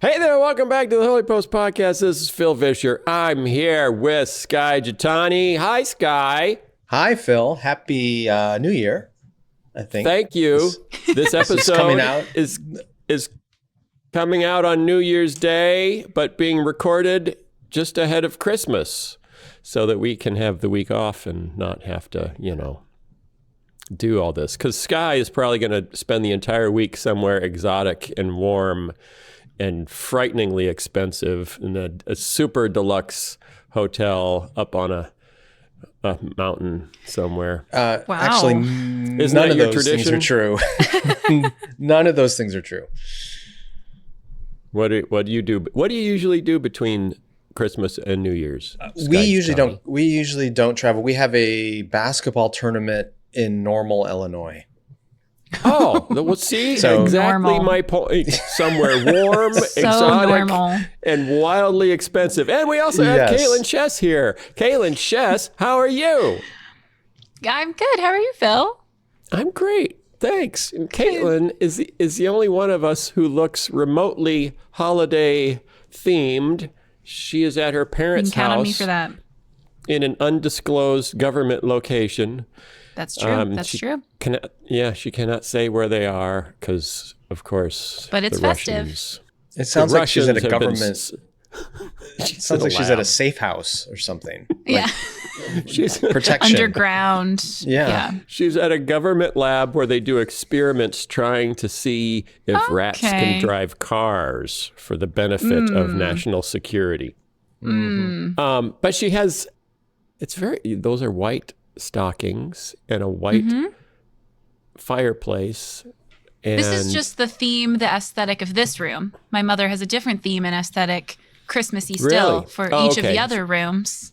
Hey there, welcome back to the Holy Post Podcast. This is Phil Vischer. I'm here with Skye Jitani. Hi, Skye. Hi, Phil. Happy New Year, I think. Thank you. This episode coming out. is coming out on New Year's Day, but being recorded just ahead of Christmas so that we can have the week off and not have to, do all this. Because Skye is probably going to spend the entire week somewhere exotic and warm and frighteningly expensive in a super deluxe hotel up on a mountain somewhere. Wow. Actually, none of those things are true. None of those things are true. What do you do? What do you usually do between Christmas and New Year's? We usually don't travel. We have a basketball tournament in Normal, Illinois. Oh, well, see, So exactly normal. my point. Somewhere warm, exotic, and wildly expensive. And we also have Yes. Kaitlyn Chess here. Kaitlyn Chess, how are you? I'm good. How are you, Phil? I'm great, thanks. And Kaitlyn is the only one of us who looks remotely holiday themed. She is at her You can parents' count house on me for that. in an undisclosed government location. That's true. That's true. She cannot say where they are because, of course, But it's the festive. Russians. It sounds like she's at a Russians have been government. It sounds like she's at a safe house or something. Yeah. She's Protection. Underground. Yeah. she's at a government lab where they do experiments trying to see if rats can Okay. drive cars for the benefit of national security. But she has, those are white stockings and a white fireplace. And This is just the theme, the aesthetic of this room. My mother has a different theme and aesthetic, Christmassy still, Really? for Oh, each of okay. the other rooms.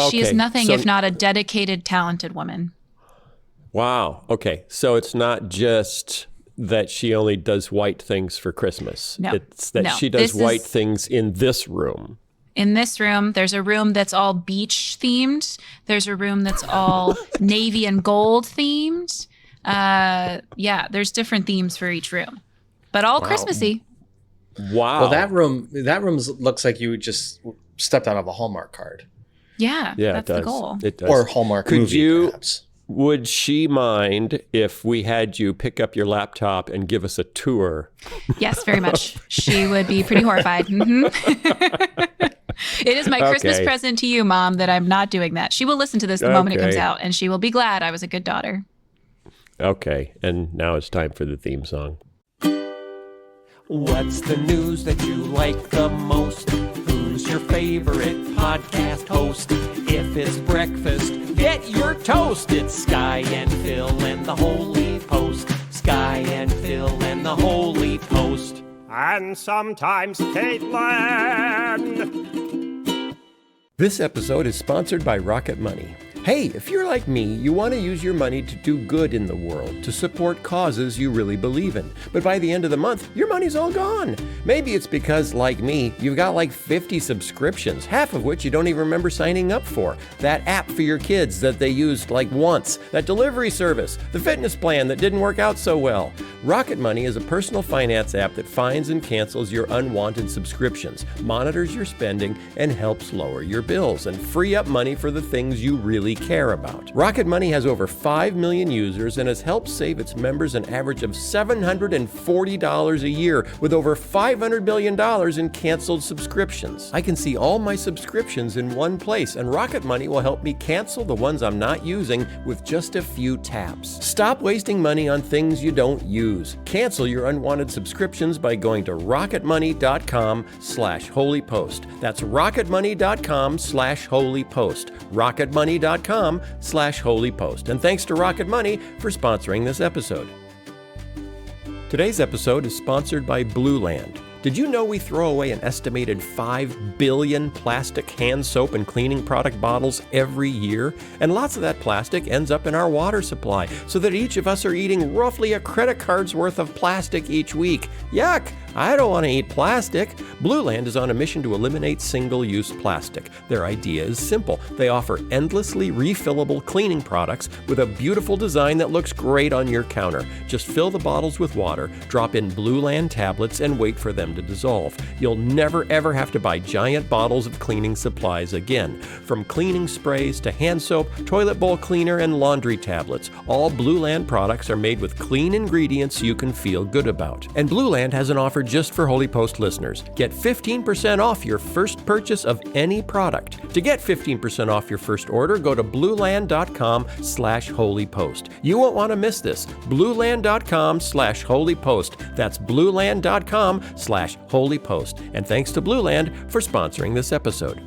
She is okay, nothing so- if not a dedicated, talented woman. Wow. Okay. So it's not just that she only does white things for Christmas. No. It's that No. she does This white is- things in this room. In this room, there's a room that's all beach themed. There's a room that's all navy and gold themed. There's different themes for each room, but all Christmassy. Wow. Well, that room looks like you just stepped out of a Hallmark card Yeah, Yeah, that's it does. the goal. It does. or Hallmark movie, perhaps. Would she mind if we had you pick up your laptop and give us a tour? Yes, very much. She would be pretty horrified. It is my Christmas Okay. present to you, Mom, that I'm not doing that. She will listen to this the moment it comes Okay. out, and she will be glad I was a good daughter. Okay. And now it's time for the theme song. What's the news that you like the most? Who's your favorite podcast host? If it's breakfast, get your toast. It's Skye and Phil and the Holy Post. Skye and Phil and the Holy Post. And sometimes Kaitlyn. This episode is sponsored by Rocket Money. Hey, if you're like me, you want to use your money to do good in the world, to support causes you really believe in. But by the end of the month, your money's all gone. Maybe it's because, like me, you've got like 50 subscriptions, half of which you don't even remember signing up for. That app for your kids that they used like once, that delivery service, the fitness plan that didn't work out so well. Rocket Money is a personal finance app that finds and cancels your unwanted subscriptions, monitors your spending, and helps lower your bills and free up money for the things you really care about. Rocket Money has over 5 million users and has helped save its members an average of $740 a year with over $500 billion in canceled subscriptions. I can see all my subscriptions in one place, and Rocket Money will help me cancel the ones I'm not using with just a few taps. Stop wasting money on things you don't use. Cancel your unwanted subscriptions by going to rocketmoney.com/holypost. That's rocketmoney.com/holypost. rocketmoney.com/holypost. And thanks to Rocket Money for sponsoring this episode. Today's episode is sponsored by Blueland. Did you know we throw away an estimated 5 billion plastic hand soap and cleaning product bottles every year? And lots of that plastic ends up in our water supply, so that each of us are eating roughly a credit card's worth of plastic each week. Yuck! I don't want to eat plastic. Blueland is on a mission to eliminate single-use plastic. Their idea is simple. They offer endlessly refillable cleaning products with a beautiful design that looks great on your counter. Just fill the bottles with water, drop in Blueland tablets, and wait for them to dissolve. You'll never ever have to buy giant bottles of cleaning supplies again. From cleaning sprays to hand soap, toilet bowl cleaner, and laundry tablets, all Blueland products are made with clean ingredients you can feel good about. And Blueland has an offer just for Holy Post listeners. Get 15% off your first purchase of any product. To get 15% off your first order, go to blueland.com/holypost. You won't want to miss this. blueland.com/holypost. That's blueland.com/holypost. And thanks to Blueland for sponsoring this episode.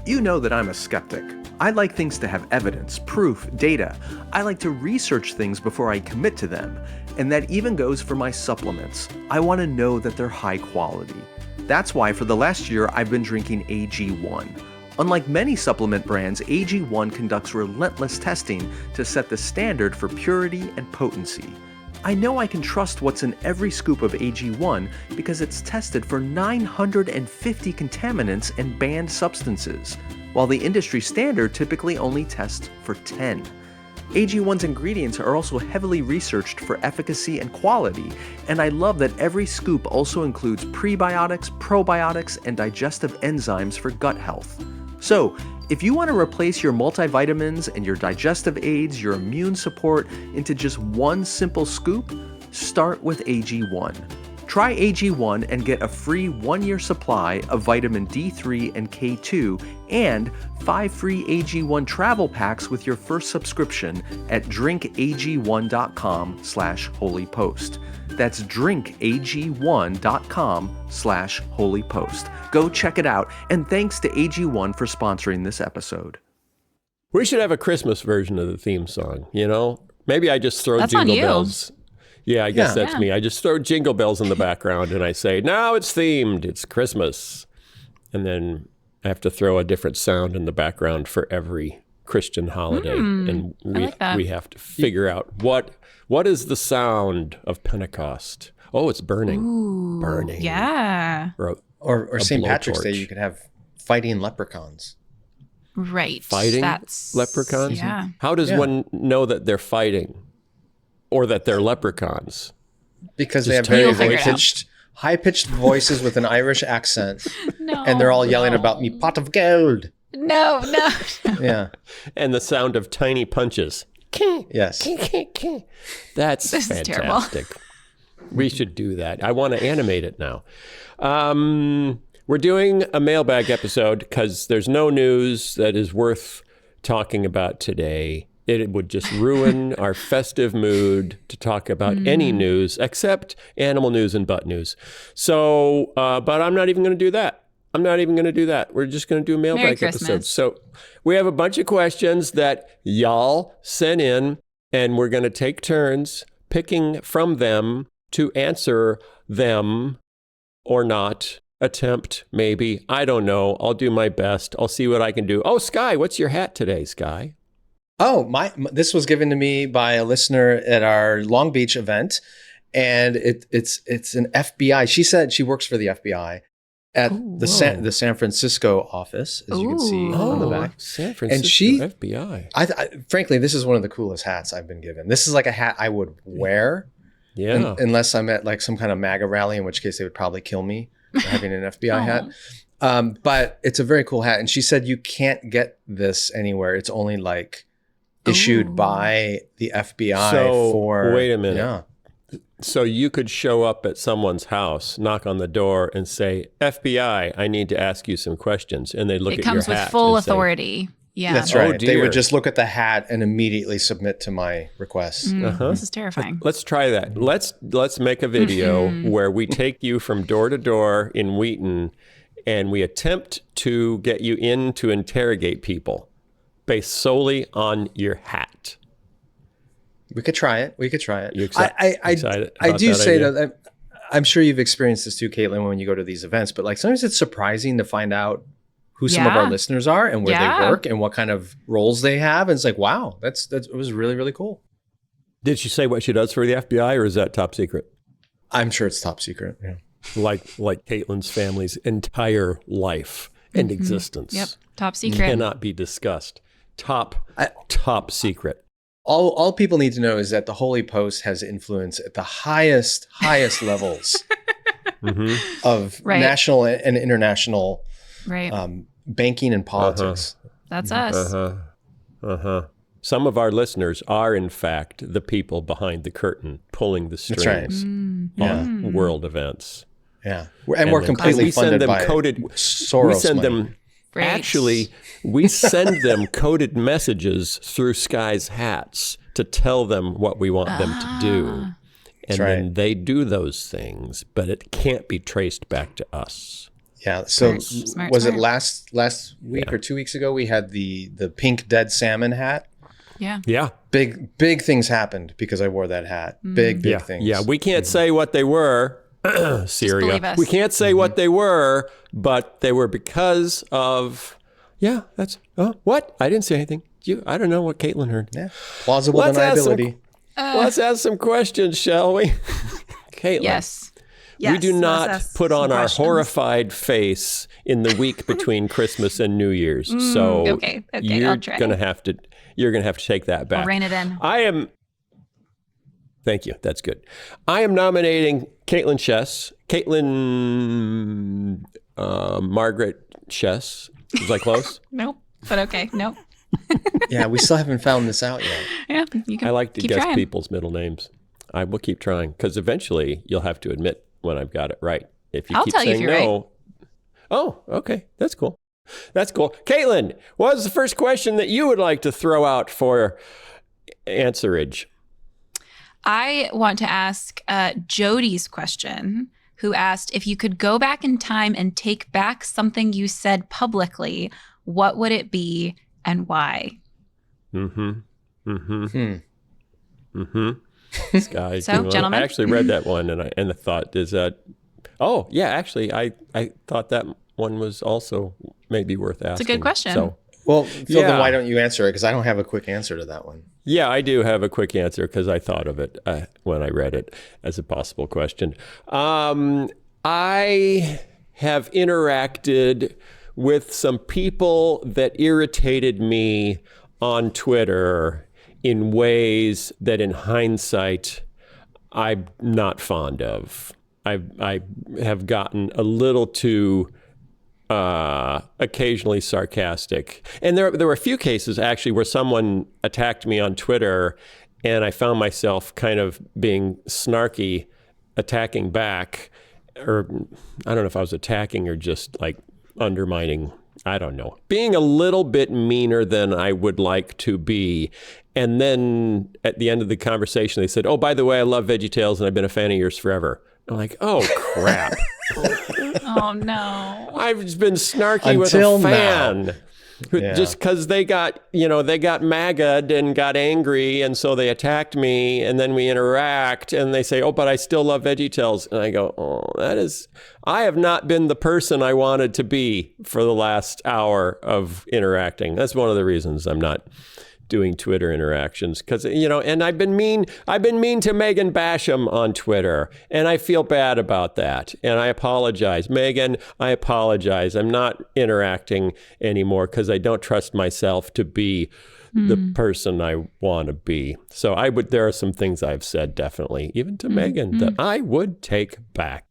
You know that I'm a skeptic. I like things to have evidence, proof, data. I like to research things before I commit to them. And that even goes for my supplements. I want to know that they're high quality. That's why for the last year I've been drinking AG1. Unlike many supplement brands, AG1 conducts relentless testing to set the standard for purity and potency. I know I can trust what's in every scoop of AG1 because it's tested for 950 contaminants and banned substances, while the industry standard typically only tests for 10. AG1's ingredients are also heavily researched for efficacy and quality, and I love that every scoop also includes prebiotics, probiotics, and digestive enzymes for gut health. So, if you want to replace your multivitamins and your digestive aids, your immune support into just one simple scoop, start with AG1. Try AG1 and get a free 1-year supply of vitamin D3 and K2 and 5 free AG1 travel packs with your first subscription at drinkag1.com/holypost. That's drinkag1.com/holypost. Go check it out, and thanks to AG1 for sponsoring this episode. We should have a Christmas version of the theme song, you know? Maybe I just throw That's on jingle you. bells. Yeah, I guess that's Yeah. me. I just throw jingle bells in the background and I say, now it's themed, it's Christmas. And then I have to throw a different sound in the background for every Christian holiday. And we have to figure out what is the sound of Pentecost. Oh, it's burning. Ooh, Burning. yeah. Or A St. Patrick's Day, blowtorch. you could have fighting leprechauns. Right. Fighting That's, leprechauns? Yeah. How does one know that they're fighting or that they're leprechauns? Because they Just have very figure it out. high-pitched voices with an Irish accent, No. and they're all yelling about me pot of gold. No. Yeah. And the sound of tiny punches. Yes. That's This is terrible. fantastic. We should do that. I want to animate it now. We're doing a mailbag episode because there's no news that is worth talking about today. It would just ruin our festive mood to talk about any news except animal news and butt news. So, but I'm not even going to do that. We're just going to do a Merry mailbag episode. Christmas. So we have a bunch of questions that y'all sent in, and we're going to take turns picking from them to answer them or not. Attempt, maybe. I don't know. I'll do my best. I'll see what I can do. Oh, Skye, what's your hat today, Skye? Oh, this was given to me by a listener at our Long Beach event, and it's an FBI. She said she works for the FBI at the San Francisco office, as you can see on the back. San Francisco FBI. I frankly, this is one of the coolest hats I've been given. This is like a hat I would wear, Yeah. unless I'm at like some kind of MAGA rally, in which case they would probably kill me for having an FBI hat. But it's a very cool hat, and she said you can't get this anywhere. It's only like issued by the FBI for. Wait a minute. Yeah. So you could show up at someone's house, knock on the door, and say, FBI, I need to ask you some questions. And they look It at your comes with hat full and say, authority. Yeah. That's Oh, right. They dear. would just look at the hat and immediately submit to my requests. This is terrifying. Let's try that. Let's make a video where we take you from door to door in Wheaton and we attempt to get you in to interrogate people based solely on your hat. We could try it. You excited I about do that say idea? that I'm sure you've experienced this too, Kaitlyn, when you go to these events, but like sometimes it's surprising to find out who some of our Yeah. listeners are and where Yeah. they work and what kind of roles they have. And it's like, wow, it was really, really cool. Did she say what she does for the FBI or is that top secret? I'm sure it's top secret. Yeah. like Kaitlyn's family's entire life and existence. Yep. Top secret. Cannot be discussed. Top secret. All people need to know is that the Holy Post has influence at the highest levels of national and international banking and politics. That's us. Some of our listeners are, in fact, the people behind the curtain pulling the strings on world events. Yeah. And we're completely funded by Soros We send money. them, actually, we send them coded messages through Skye's hats to tell them what we want them to do. And then they do those things, but it can't be traced back to us. Yeah. So Smart. it last week or 2 weeks ago, we had the pink dead salmon hat. Yeah. Yeah. Big things happened because I wore that hat. Big things. Yeah. We can't say what they were. believe Syria. us. We can't say what they were, but they were because of. Yeah, that's what? I didn't say anything. I don't know what Kaitlyn heard. Yeah. Plausible deniability. Let's ask some questions, shall we? Kaitlyn. Yes. We do let's not ask put on some our questions. horrified face in the week between Christmas and New Year's. So okay, you're I'll try. gonna have to take that back. I'll rein it in. Thank you. That's good. I am nominating Kaitlyn Chess. Kaitlyn Margaret Chess. Was I close? Nope. But okay. Nope. Yeah, we still haven't found this out yet. Yeah. You can I like to keep guess trying. people's middle names. I will keep trying because eventually you'll have to admit when I've got it right. If you I'll keep tell you saying if you're no. Oh, okay. That's cool. That's cool. Kaitlyn, what was the first question that you would like to throw out for answerage? I want to ask Jody's question, who asked, if you could go back in time and take back something you said publicly, what would it be and why? Skye, So, gentlemen? I actually read that one and I thought, is that? Oh, yeah. Actually, I thought that one was also maybe worth asking. It's a good question. So, Well, Phil, then why don't you answer it? Because I don't have a quick answer to that one. yeah, I do have a quick answer because I thought of it when I read it as a possible question. I have interacted with some people that irritated me on Twitter in ways that in hindsight I'm not fond of. I have gotten a little too occasionally sarcastic. And there were a few cases actually where someone attacked me on Twitter and I found myself kind of being snarky, attacking back, or I don't know if I was attacking or just like undermining, I don't know, being a little bit meaner than I would like to be. And then at the end of the conversation, they said, oh, by the way, I love VeggieTales and I've been a fan of yours forever. I'm like, oh, crap. Oh, no. I've just been snarky Until with a fan. Yeah. Just because they got MAGA'd and got angry, and so they attacked me, and then we interact, and they say, oh, but I still love VeggieTales. And I go, I have not been the person I wanted to be for the last hour of interacting. That's one of the reasons I'm not doing Twitter interactions, because and I've been mean to Megan Basham on Twitter, and I feel bad about that, and I apologize. Megan, I apologize. I'm not interacting anymore because I don't trust myself to be the person I want to be. So there are some things I've said definitely, even to Megan, that I would take back.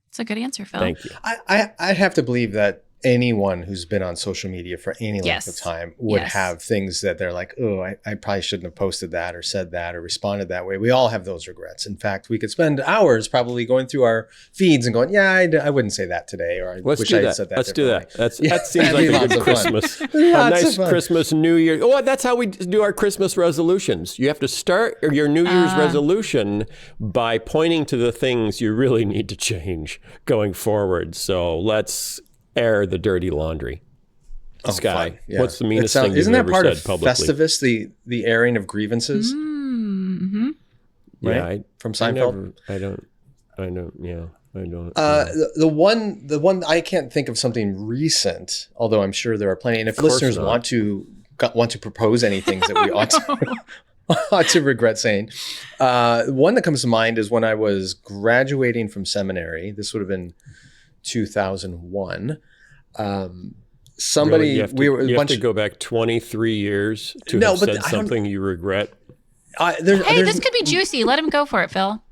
It's a good answer, Phil. Thank you. I have to believe that anyone who's been on social media for any length of time would have things that they're like, oh, I probably shouldn't have posted that or said that or responded that way. We all have those regrets. In fact, we could spend hours probably going through our feeds and going, yeah, I wouldn't say that today, or I wish I had said that. Let's do that. differently. That seems like a good Christmas. A nice Christmas, New Year. Oh, that's how we do our Christmas resolutions. You have to start your New Year's resolution by pointing to the things you really need to change going forward. So let's air the dirty laundry. Skye, fun. Yeah. what's the meanest thing you've isn't that ever part said of publicly? Festivus, the airing of grievances? Mm-hmm. Right? Yeah, From Seinfeld? I don't. The one I can't think of something recent, although I'm sure there are plenty. And if listeners want to propose any things that we ought to, to regret saying. One that comes to mind is when I was graduating from seminary. This would have been 2001. Somebody, really? You have to go back 23 years to have said something you regret. This could be juicy. Let him go for it, Phil.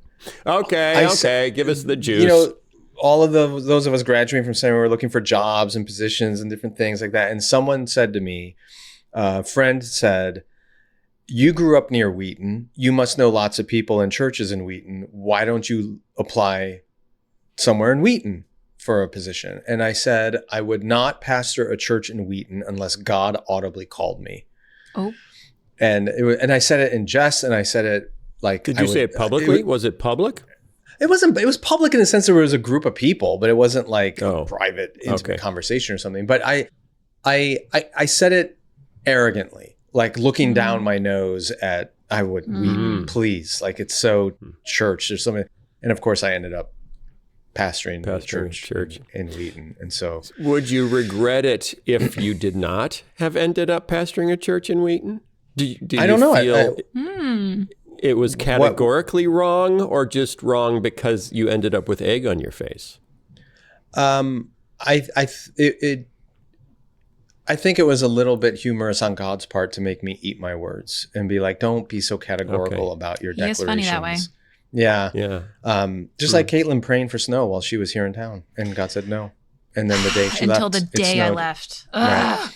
Okay. Give us the juice. You know, all of those of us graduating from seminary were looking for jobs and positions and different things like that. And someone said to me, a friend said, "You grew up near Wheaton. You must know lots of people in churches in Wheaton. Why don't you apply somewhere in Wheaton for a position?" And I said, I would not pastor a church in Wheaton unless God audibly called me. Oh. And I said it in jest, and I said it like. Did you say it publicly? Was it public? It wasn't. It was public in the sense that there was a group of people, but it wasn't like a private, intimate conversation or something. But I said it arrogantly, like looking down my nose at Wheaton, please, like it's so church or something. And of course, I ended up pastoring a church in Wheaton. And so, would you regret it if you did not have ended up pastoring a church in Wheaton? I don't know. It was categorically wrong, or just wrong because you ended up with egg on your face? I think it was a little bit humorous on God's part to make me eat my words and be like, "Don't be so categorical about your declarations." He is funny that way. Yeah. Just like Kaitlyn praying for snow while she was here in town, and God said no. And then the day she left, until the day I left. Right.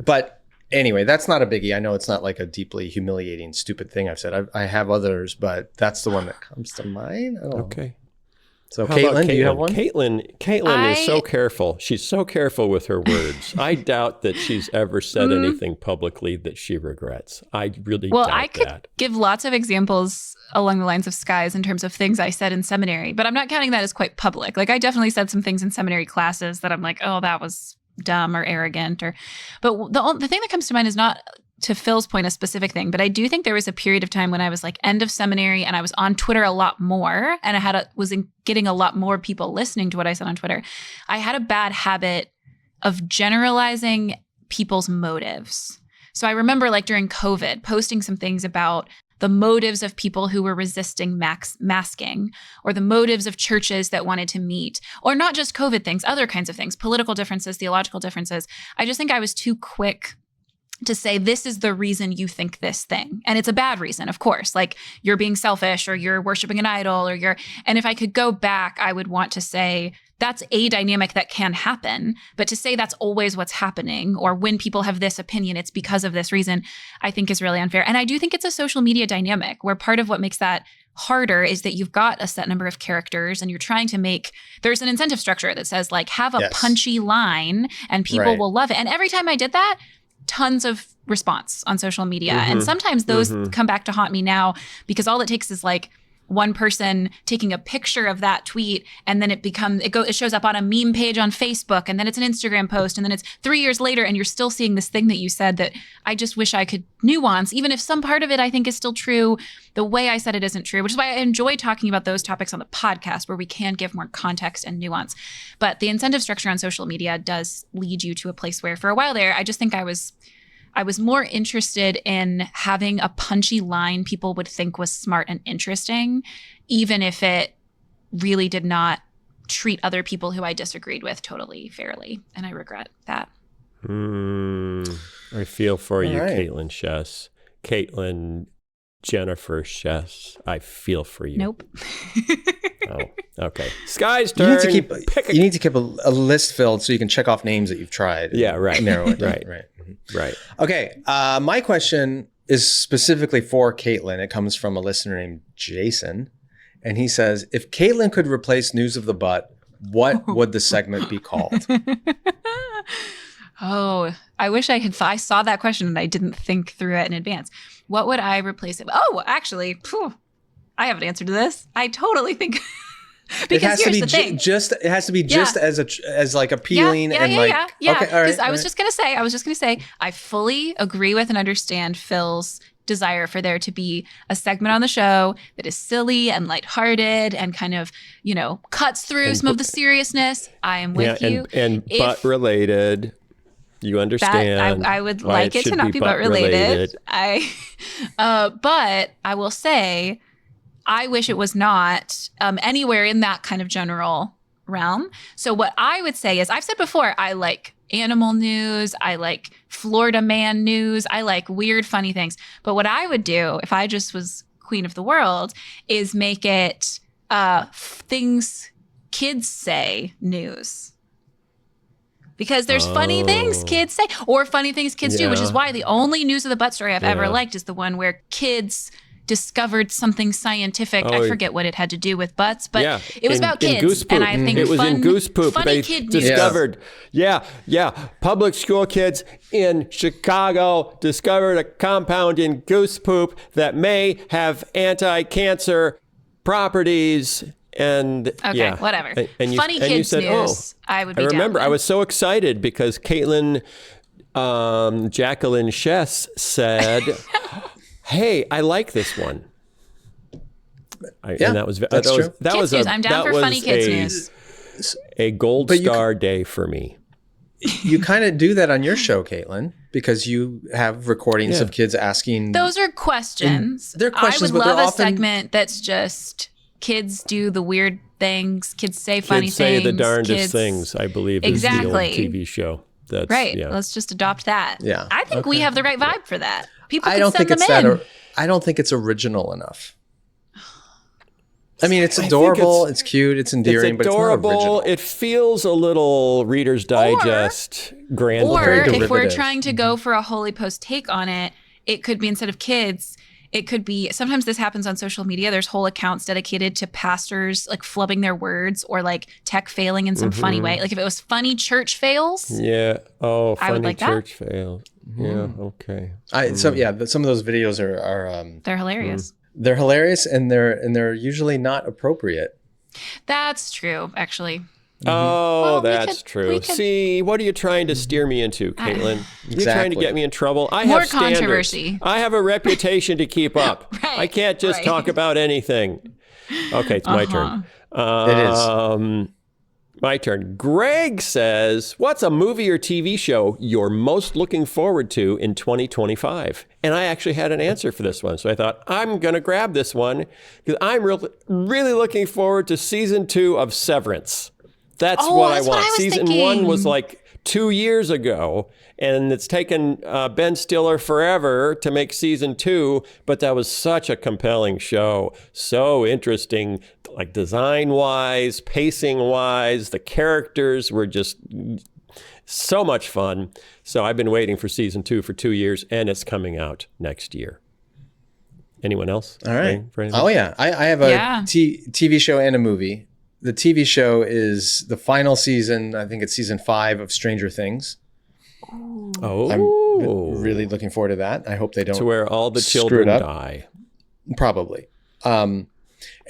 But anyway, that's not a biggie. I know it's not like a deeply humiliating, stupid thing I've said. I have others, but that's the one that comes to mind. Okay. So Kaitlyn, do you have one? Kaitlyn is so careful. She's so careful with her words. I doubt that she's ever said anything publicly that she regrets. I really doubt that. Well, I could give lots of examples along the lines of Skye's in terms of things I said in seminary, but I'm not counting that as quite public. Like I definitely said some things in seminary classes that I'm like, oh, that was dumb or arrogant, but the thing that comes to mind is not, to Phil's point, a specific thing, but I do think there was a period of time when I was like end of seminary and I was on Twitter a lot more, and I was getting a lot more people listening to what I said on Twitter. I had a bad habit of generalizing people's motives. So I remember like during COVID posting some things about the motives of people who were resisting masking, or the motives of churches that wanted to meet, or not just COVID things, other kinds of things, political differences, theological differences. I just think I was too quick to say, this is the reason you think this thing. And it's a bad reason, of course, like you're being selfish or you're worshiping an idol and if I could go back, I would want to say, that's a dynamic that can happen, but to say that's always what's happening, or when people have this opinion, it's because of this reason, I think is really unfair. And I do think it's a social media dynamic where part of what makes that harder is that you've got a set number of characters and you're trying to there's an incentive structure that says like, have a punchy line and people will love it. And every time I did that, tons of response on social media. And sometimes those come back to haunt me now, because all it takes is like one person taking a picture of that tweet, and then it shows up on a meme page on Facebook, and then it's an Instagram post, and then it's 3 years later and you're still seeing this thing that you said that I just wish I could nuance, even if some part of it I think is still true. The way I said it isn't true, which is why I enjoy talking about those topics on the podcast where we can give more context and nuance. But the incentive structure on social media does lead you to a place where for a while there, I just think I was more interested in having a punchy line people would think was smart and interesting, even if it really did not treat other people who I disagreed with totally fairly. And I regret that. I feel for you, right. Kaitlyn Shess. Kaitlyn Jennifer Shess. I feel for you. Nope. Oh, okay. Skye's turn. You need to keep a list filled so you can check off names that you've tried. Yeah, right. Narrow it down. Right. Right. Okay. My question is specifically for Kaitlyn. It comes from a listener named Jason. And he says, if Kaitlyn could replace News of the Butt, what would the segment be called? Oh, I wish I saw that question and I didn't think through it in advance. What would I replace it? Oh, actually, I have an answer to this. I totally think because here's the thing. It has to be just as like appealing Okay, all right. Because I was just gonna say, I fully agree with and understand Phil's desire for there to be a segment on the show that is silly and lighthearted and kind of, cuts through some of the seriousness. I am with you. And butt related. You understand. I would why like it to should not be butt related. related. But I will say, I wish it was not anywhere in that kind of general realm. So what I would say is, I've said before, I like animal news. I like Florida man news. I like weird, funny things. But what I would do if I just was queen of the world is make it things kids say news. Because there's funny things kids say or funny things kids do, which is why the only news of the butt story I've ever liked is the one where kids discovered something scientific. I forget what it had to do with butts, but it was about kids. Goose poop. And I think it was in goose poop. Funny They kid news. discovered, public school kids in Chicago discovered a compound in goose poop that may have anti-cancer properties. And whatever. And you, funny and kids you said, news. I would be. I remember. down I with. was so excited because Kaitlyn, Jacqueline Chess said, "Hey, I like this one." And that was that's true. That kids was news. I'm down for funny kids news. A gold star day for me. You kind of do that on your show, Kaitlyn, because you have recordings of kids asking. Those are questions. They're questions, I would but love they're a often segment that's just kids do the weird things. Kids say funny Kids say things. the darndest kids, things, I believe, is the old TV show. That's right. Yeah. Let's just adopt that. Yeah. I think we have the right vibe for that. People I can don't send think them it's in. that. I don't think it's original enough. I mean, it's adorable. It's cute. It's endearing. It's adorable. But it's not original. It feels a little Reader's Digest grand. Or Very if we're derivative. trying to go for a Holy Post take on it, it could be instead of kids, it could be, sometimes this happens on social media. There's whole accounts dedicated to pastors like flubbing their words or like tech failing in some funny way. Like if it was funny church fails. Yeah. Oh, I would funny like that. church fail. Yeah. Okay. Some of those videos are They're hilarious. they're hilarious and they're usually not appropriate. That's true, actually. Oh, Well, we that's could- true. we could- See, what are you trying to steer me into, Kaitlyn? You're trying to Exactly. get me in trouble. I More have standards. controversy. I have a reputation to keep up. Right, I can't just right. talk about anything. Okay, it's my turn. It is. My turn. Greg says, what's a movie or TV show you're most looking forward to in 2025? And I actually had an answer for this one. So I thought, I'm going to grab this one because I'm really looking forward to season 2 of Severance. That's what I that's want. what I was Season thinking. 1 was like 2 years ago, and it's taken Ben Stiller forever to make season 2, but that was such a compelling show. So interesting, like design-wise, pacing-wise, the characters were just so much fun. So I've been waiting for season 2 for 2 years, and it's coming out next year. Anyone else? All right. For anything? Oh yeah, I have a Yeah. TV show and a movie. The TV show is the final season. I think it's season 5 of Stranger Things. Oh, I'm really looking forward to that. I hope they don't. to where all the screw children it up. die. Probably.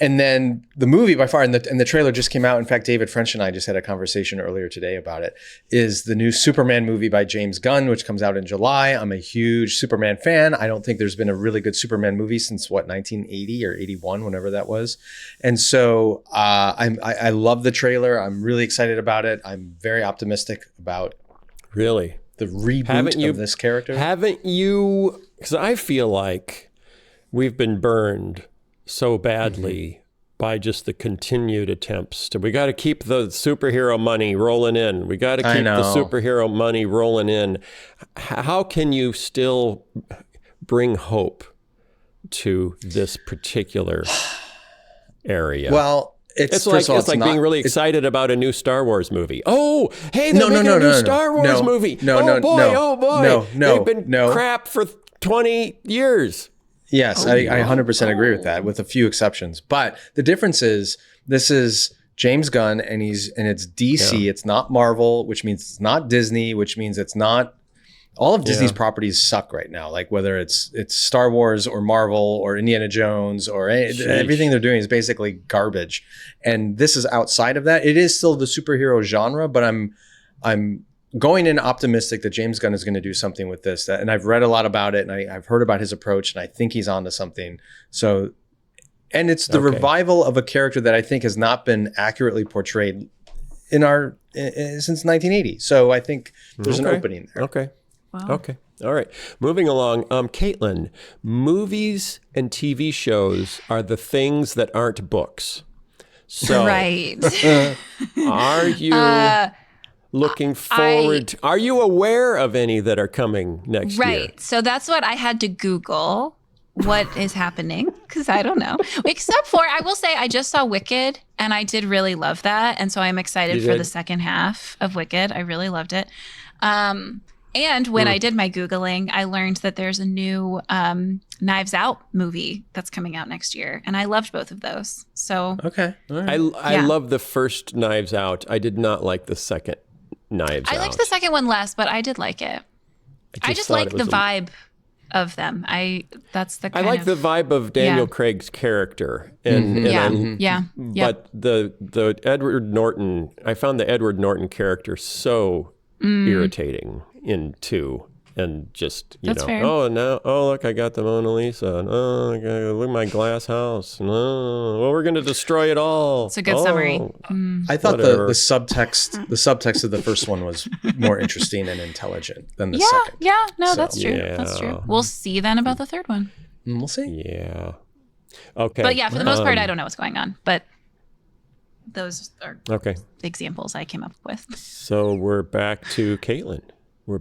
And then the movie by far, and the trailer just came out. In fact, David French and I just had a conversation earlier today about it, is the new Superman movie by James Gunn, which comes out in July. I'm a huge Superman fan. I don't think there's been a really good Superman movie since 1980 or 81, whenever that was. And so I love the trailer. I'm really excited about it. I'm very optimistic about Really? the reboot of this character. Haven't you? Because I feel like we've been burned so badly by just the continued attempts to, we got to keep the superhero money rolling in. We got to I keep the know. superhero money rolling in. How can you still bring hope to this particular area? Well, It's first like of all, it's like not- being really it's- excited about a new Star Wars movie. Oh, hey, they're No, making no, a no, new no, Star Wars no, movie. no, oh no, boy, no, oh boy. no, no, They've been no. crap for 20 years. Yes, I 100% agree with that, with a few exceptions. But the difference is, this is James Gunn, and it's DC. Yeah. It's not Marvel, which means it's not Disney, which means it's not. All of Disney's properties suck right now. Like whether it's Star Wars or Marvel or Indiana Jones or everything they're doing is basically garbage. And this is outside of that. It is still the superhero genre, but I'm going in optimistic that James Gunn is going to do something with this. And I've read a lot about it, and I've heard about his approach, and I think he's onto something. So, and it's the Okay. revival of a character that I think has not been accurately portrayed since 1980. So I think there's an opening there. Okay. Wow. Okay. All right. Moving along. Kaitlyn, movies and TV shows are the things that aren't books. So Right. are you looking forward? Are you aware of any that are coming next year? Right. So that's what I had to Google. What is happening? Because I don't know. Except for, I will say, I just saw Wicked and I did really love that. And so I'm excited for the second half of Wicked. I really loved it. And when I did my Googling, I learned that there's a new Knives Out movie that's coming out next year. And I loved both of those. So Okay. All right. I love the first Knives Out. I did not like the second Knives Out. I liked the second one less, but I did like it. I just like the vibe of them. That's the kind I like the vibe of Daniel Craig's character, but the Edward Norton. I found the Edward Norton character so irritating in 2, and just That's fair. look, I got the Mona Lisa. And, look at my glass house. We're gonna destroy it all. It's a good summary. I thought Whatever. the subtext of the first one was more interesting and intelligent than the second. Yeah, no, So- that's true. That's true. We'll see then about the third one. We'll see. Yeah. Okay. But yeah, for the most part, I don't know what's going on. But those are Okay. the examples I came up with. So we're back to Kaitlyn. Oh,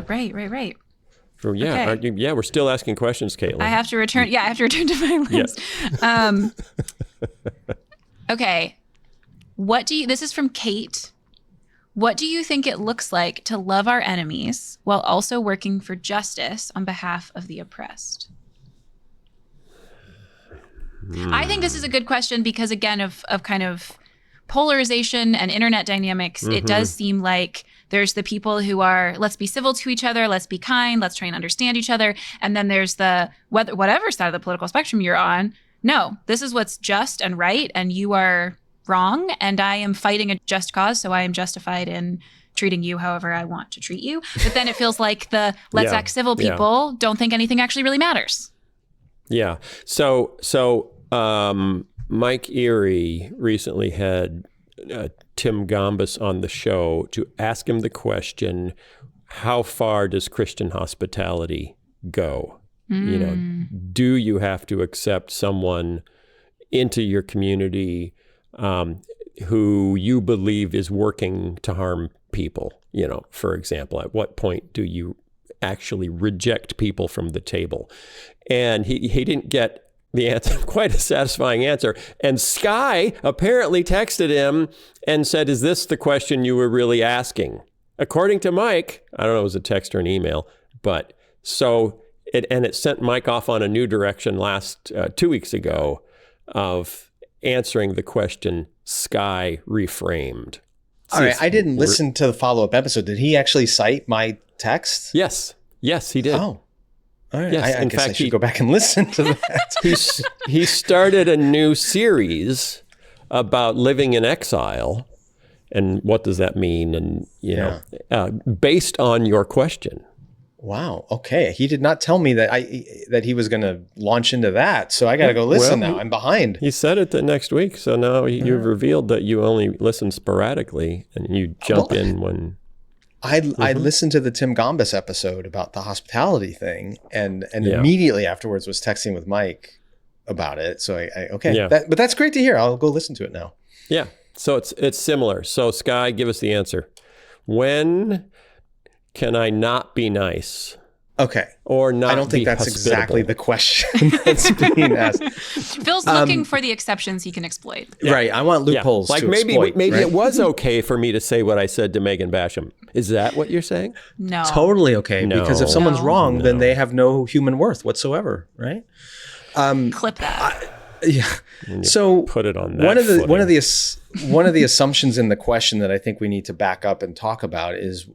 right. We're still asking questions, Kaitlyn. I have to return. Yeah, I have to return to my list. Okay. This is from Kate. What do you think it looks like to love our enemies while also working for justice on behalf of the oppressed? I think this is a good question because, again, of kind of polarization and internet dynamics, it does seem like there's the people who are, let's be civil to each other, let's be kind, let's try and understand each other. And then there's the, whatever side of the political spectrum you're on, no, this is what's just and right, and you are wrong, and I am fighting a just cause, so I am justified in treating you however I want to treat you. But then it feels like the let's act civil people don't think anything actually really matters. Yeah. So Mike Erie recently had Tim Gombis on the show to ask him the question, how far does Christian hospitality go? Do you have to accept someone into your community who you believe is working to harm people? For example, at what point do you actually reject people from the table? And he didn't get the answer, quite a satisfying answer. And Skye apparently texted him and said, is this the question you were really asking? According to Mike, I don't know if it was a text or an email, but it sent Mike off on a new direction 2 weeks ago of answering the question Skye reframed. All right, I didn't listen to the follow-up episode. Did he actually cite my text? Yes, he did. Oh. All right. Yes, I guess I should go back and listen to that. He started a new series about living in exile and what does that mean, and based on your question. Wow. Okay. He did not tell me that he was going to launch into that. So I got to go listen now. I'm behind. He said it the next week. So now you've revealed that you only listen sporadically and you jump in when. I listened to the Tim Gombis episode about the hospitality thing and immediately afterwards was texting with Mike about it. So but that's great to hear. I'll go listen to it now. Yeah. So it's similar. So Skye, give us the answer. When can I not be nice? Okay. Or not? I don't think that's hospitable? exactly the question that's being asked. Phil's looking for the exceptions he can exploit. Yeah. Right. I want loopholes. Like to maybe exploit, right? it was okay for me to say what I said to Megan Basham. Is that what you're saying? No. Totally okay. No. Because if someone's No. wrong, then they have no human worth whatsoever. Right. Clip that. Yeah. So put it on that one of the assumptions in the question that I think we need to back up and talk about is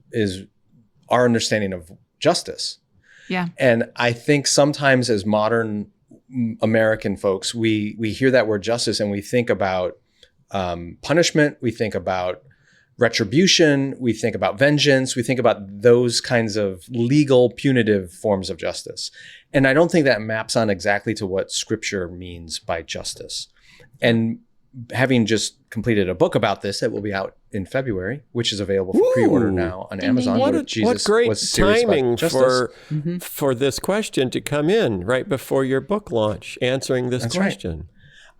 our understanding of justice. Yeah. And I think sometimes as modern American folks, we hear that word justice and we think about punishment, we think about retribution, we think about vengeance, we think about those kinds of legal punitive forms of justice. And I don't think that maps on exactly to what scripture means by justice. And having just completed a book about this that will be out in February, which is available for pre-order now on Amazon. What great timing for this question to come in right before your book launch, answering this question.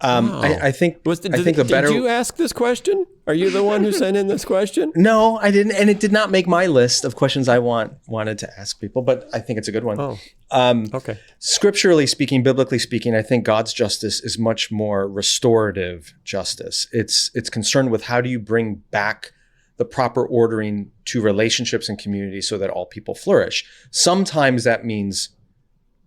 Right. I think did you ask this question? Are you the one who sent in this question? No, I didn't, and it did not make my list of questions I wanted to ask people, but I think it's a good one. Okay. Scripturally speaking, biblically speaking, I think God's justice is much more restorative justice. It's concerned with how do you bring back the proper ordering to relationships and community so that all people flourish. Sometimes that means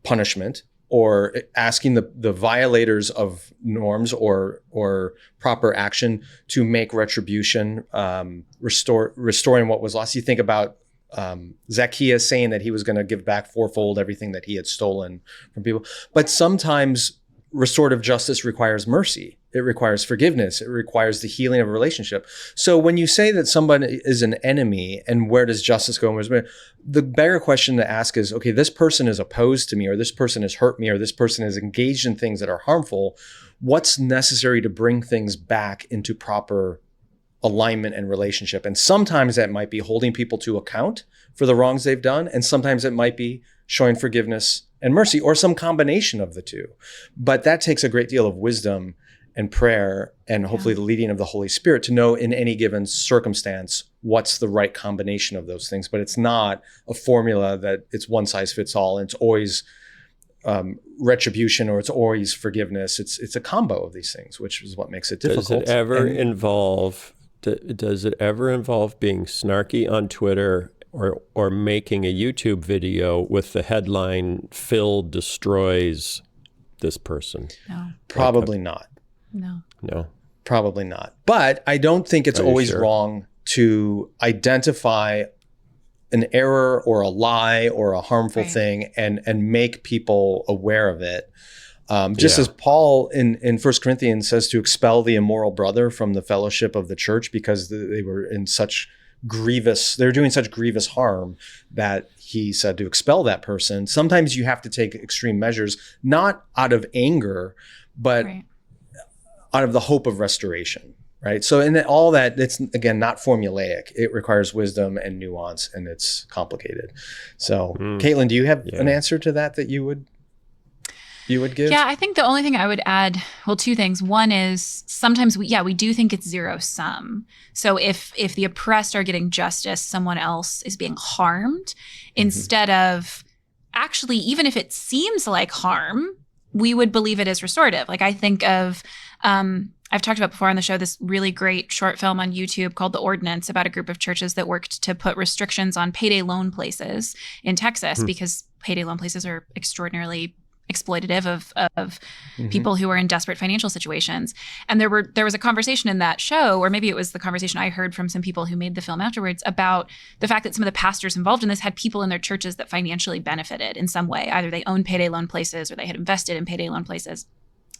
punishment, or asking the violators of norms or proper action to make retribution, restoring what was lost. You think about Zacchaeus saying that he was going to give back fourfold everything that he had stolen from people. But sometimes restorative justice requires mercy. It requires forgiveness. It requires the healing of a relationship. So when you say that somebody is an enemy, and where does justice go? The bigger question to ask is, okay, this person is opposed to me, or this person has hurt me, or this person is engaged in things that are harmful. What's necessary to bring things back into proper alignment and relationship? And sometimes that might be holding people to account for the wrongs they've done. And sometimes it might be showing forgiveness and mercy, or some combination of the two. But that takes a great deal of wisdom and prayer, and hopefully the leading of the Holy Spirit to know in any given circumstance what's the right combination of those things. But it's not a formula that it's one size fits all, and it's always retribution, or it's always forgiveness. It's a combo of these things, which is what makes it difficult. Does it ever involve being snarky on Twitter, or making a YouTube video with the headline "Phil destroys this person"? No. Probably not. No. Probably not. But I don't think it's always wrong to identify an error or a lie or a harmful thing and make people aware of it. Just as Paul in 1 Corinthians says to expel the immoral brother from the fellowship of the church because they were in they were doing such grievous harm, that he said to expel that person. Sometimes you have to take extreme measures, not out of anger, but out of the hope of restoration, right? So in all that, it's, again, not formulaic. It requires wisdom and nuance, and it's complicated. So Kaitlyn, do you have an answer to that you would give? Yeah, I think the only thing I would add, well, two things. One is sometimes we do think it's zero sum. So if the oppressed are getting justice, someone else is being harmed, instead of actually, even if it seems like harm, we would believe it is restorative. Like I think of, I've talked about before on the show, this really great short film on YouTube called The Ordinance, about a group of churches that worked to put restrictions on payday loan places in Texas, because payday loan places are extraordinarily exploitative of people who are in desperate financial situations. And there was a conversation in that show, or maybe it was the conversation I heard from some people who made the film afterwards, about the fact that some of the pastors involved in this had people in their churches that financially benefited in some way. Either they owned payday loan places or they had invested in payday loan places.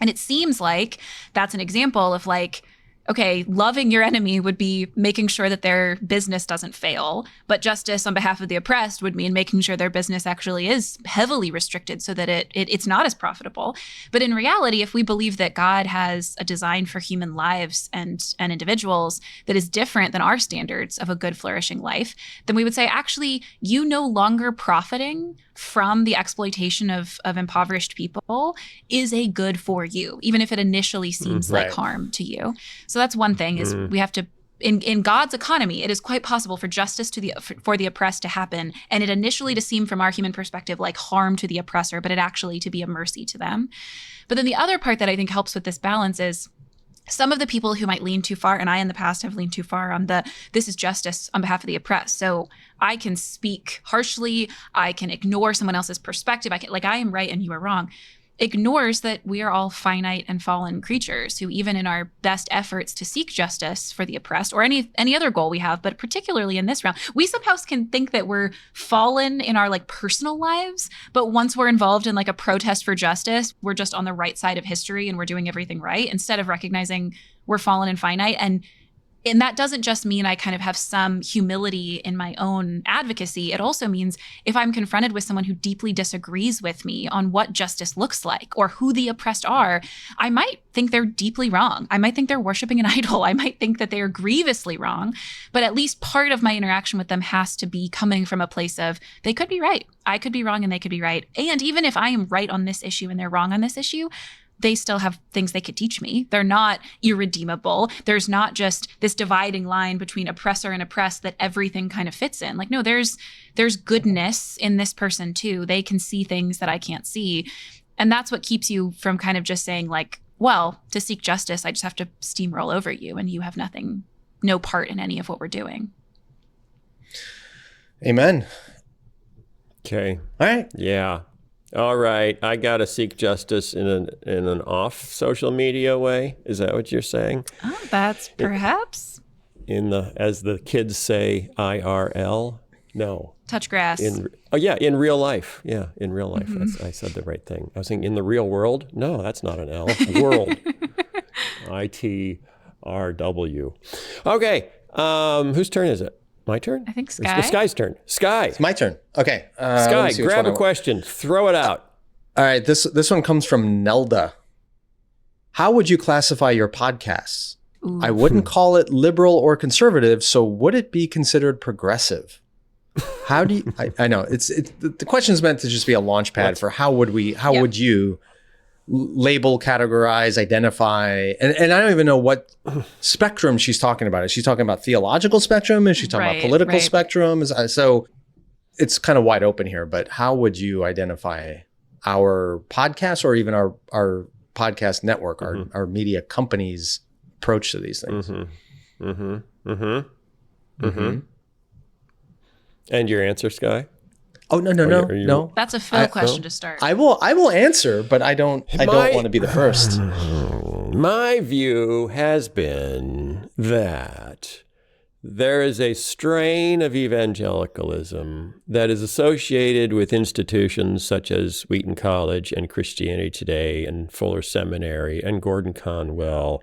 And it seems like that's an example of like, okay, loving your enemy would be making sure that their business doesn't fail, but justice on behalf of the oppressed would mean making sure their business actually is heavily restricted so that it's not as profitable. But in reality, if we believe that God has a design for human lives and individuals that is different than our standards of a good, flourishing life, then we would say, actually, you no longer profiting from the exploitation of impoverished people is a good for you, even if it initially seems like harm to you. So that's one thing, is we have to, in God's economy, it is quite possible for justice for the oppressed to happen, and it initially to seem from our human perspective like harm to the oppressor, but it actually to be a mercy to them. But then the other part that I think helps with this balance is some of the people who might lean too far, and I in the past have leaned too far on this is justice on behalf of the oppressed. So I can speak harshly, I can ignore someone else's perspective, I am right and you are wrong. Ignores that we are all finite and fallen creatures who, even in our best efforts to seek justice for the oppressed, or any other goal we have, but particularly in this round, we somehow can think that we're fallen in our like personal lives, but once we're involved in like a protest for justice, we're just on the right side of history and we're doing everything right, instead of recognizing we're fallen and finite. And And that doesn't just mean I kind of have some humility in my own advocacy. It also means if I'm confronted with someone who deeply disagrees with me on what justice looks like or who the oppressed are, I might think they're deeply wrong. I might think they're worshiping an idol. I might think that they are grievously wrong. But at least part of my interaction with them has to be coming from a place of they could be right. I could be wrong and they could be right. And even if I am right on this issue and they're wrong on this issue, they still have things they could teach me. They're not irredeemable. There's not just this dividing line between oppressor and oppressed that everything kind of fits in. Like, no, there's goodness in this person too. They can see things that I can't see. And that's what keeps you from kind of just saying like, well, to seek justice, I just have to steamroll over you and you have no part in any of what we're doing. Amen. Okay. All right. Yeah. All right. I got to seek justice in an off social media way. Is that what you're saying? Oh, that's perhaps. As the kids say, IRL? No. Touch grass. In real life. Yeah, in real life. Mm-hmm. I said the right thing. I was saying in the real world. No, that's not an L. World. ITRW. Okay. Whose turn is it? My turn? I think Skye. It's Skye's turn. Skye. It's my turn. Okay. Skye, grab a question. Throw it out. All right. This one comes from Nelda. How would you classify your podcasts? Ooh. I wouldn't call it liberal or conservative, so would it be considered progressive? How do you? I know the question is meant to just be a launch pad for how would you label, categorize, identify, and I don't even know what spectrum she's talking about. Is she talking about theological spectrum? Is she talking about political spectrum? So it's kind of wide open here, but how would you identify our podcast or even our podcast network, mm-hmm. our media company's approach to these things? Mm-hmm. Mm-hmm. Mm-hmm. Mm-hmm. And your answer, Skye? Oh, no. That's a Phil question to start. I will answer, but I don't want to be the first. My view has been that there is a strain of evangelicalism that is associated with institutions such as Wheaton College and Christianity Today and Fuller Seminary and Gordon Conwell.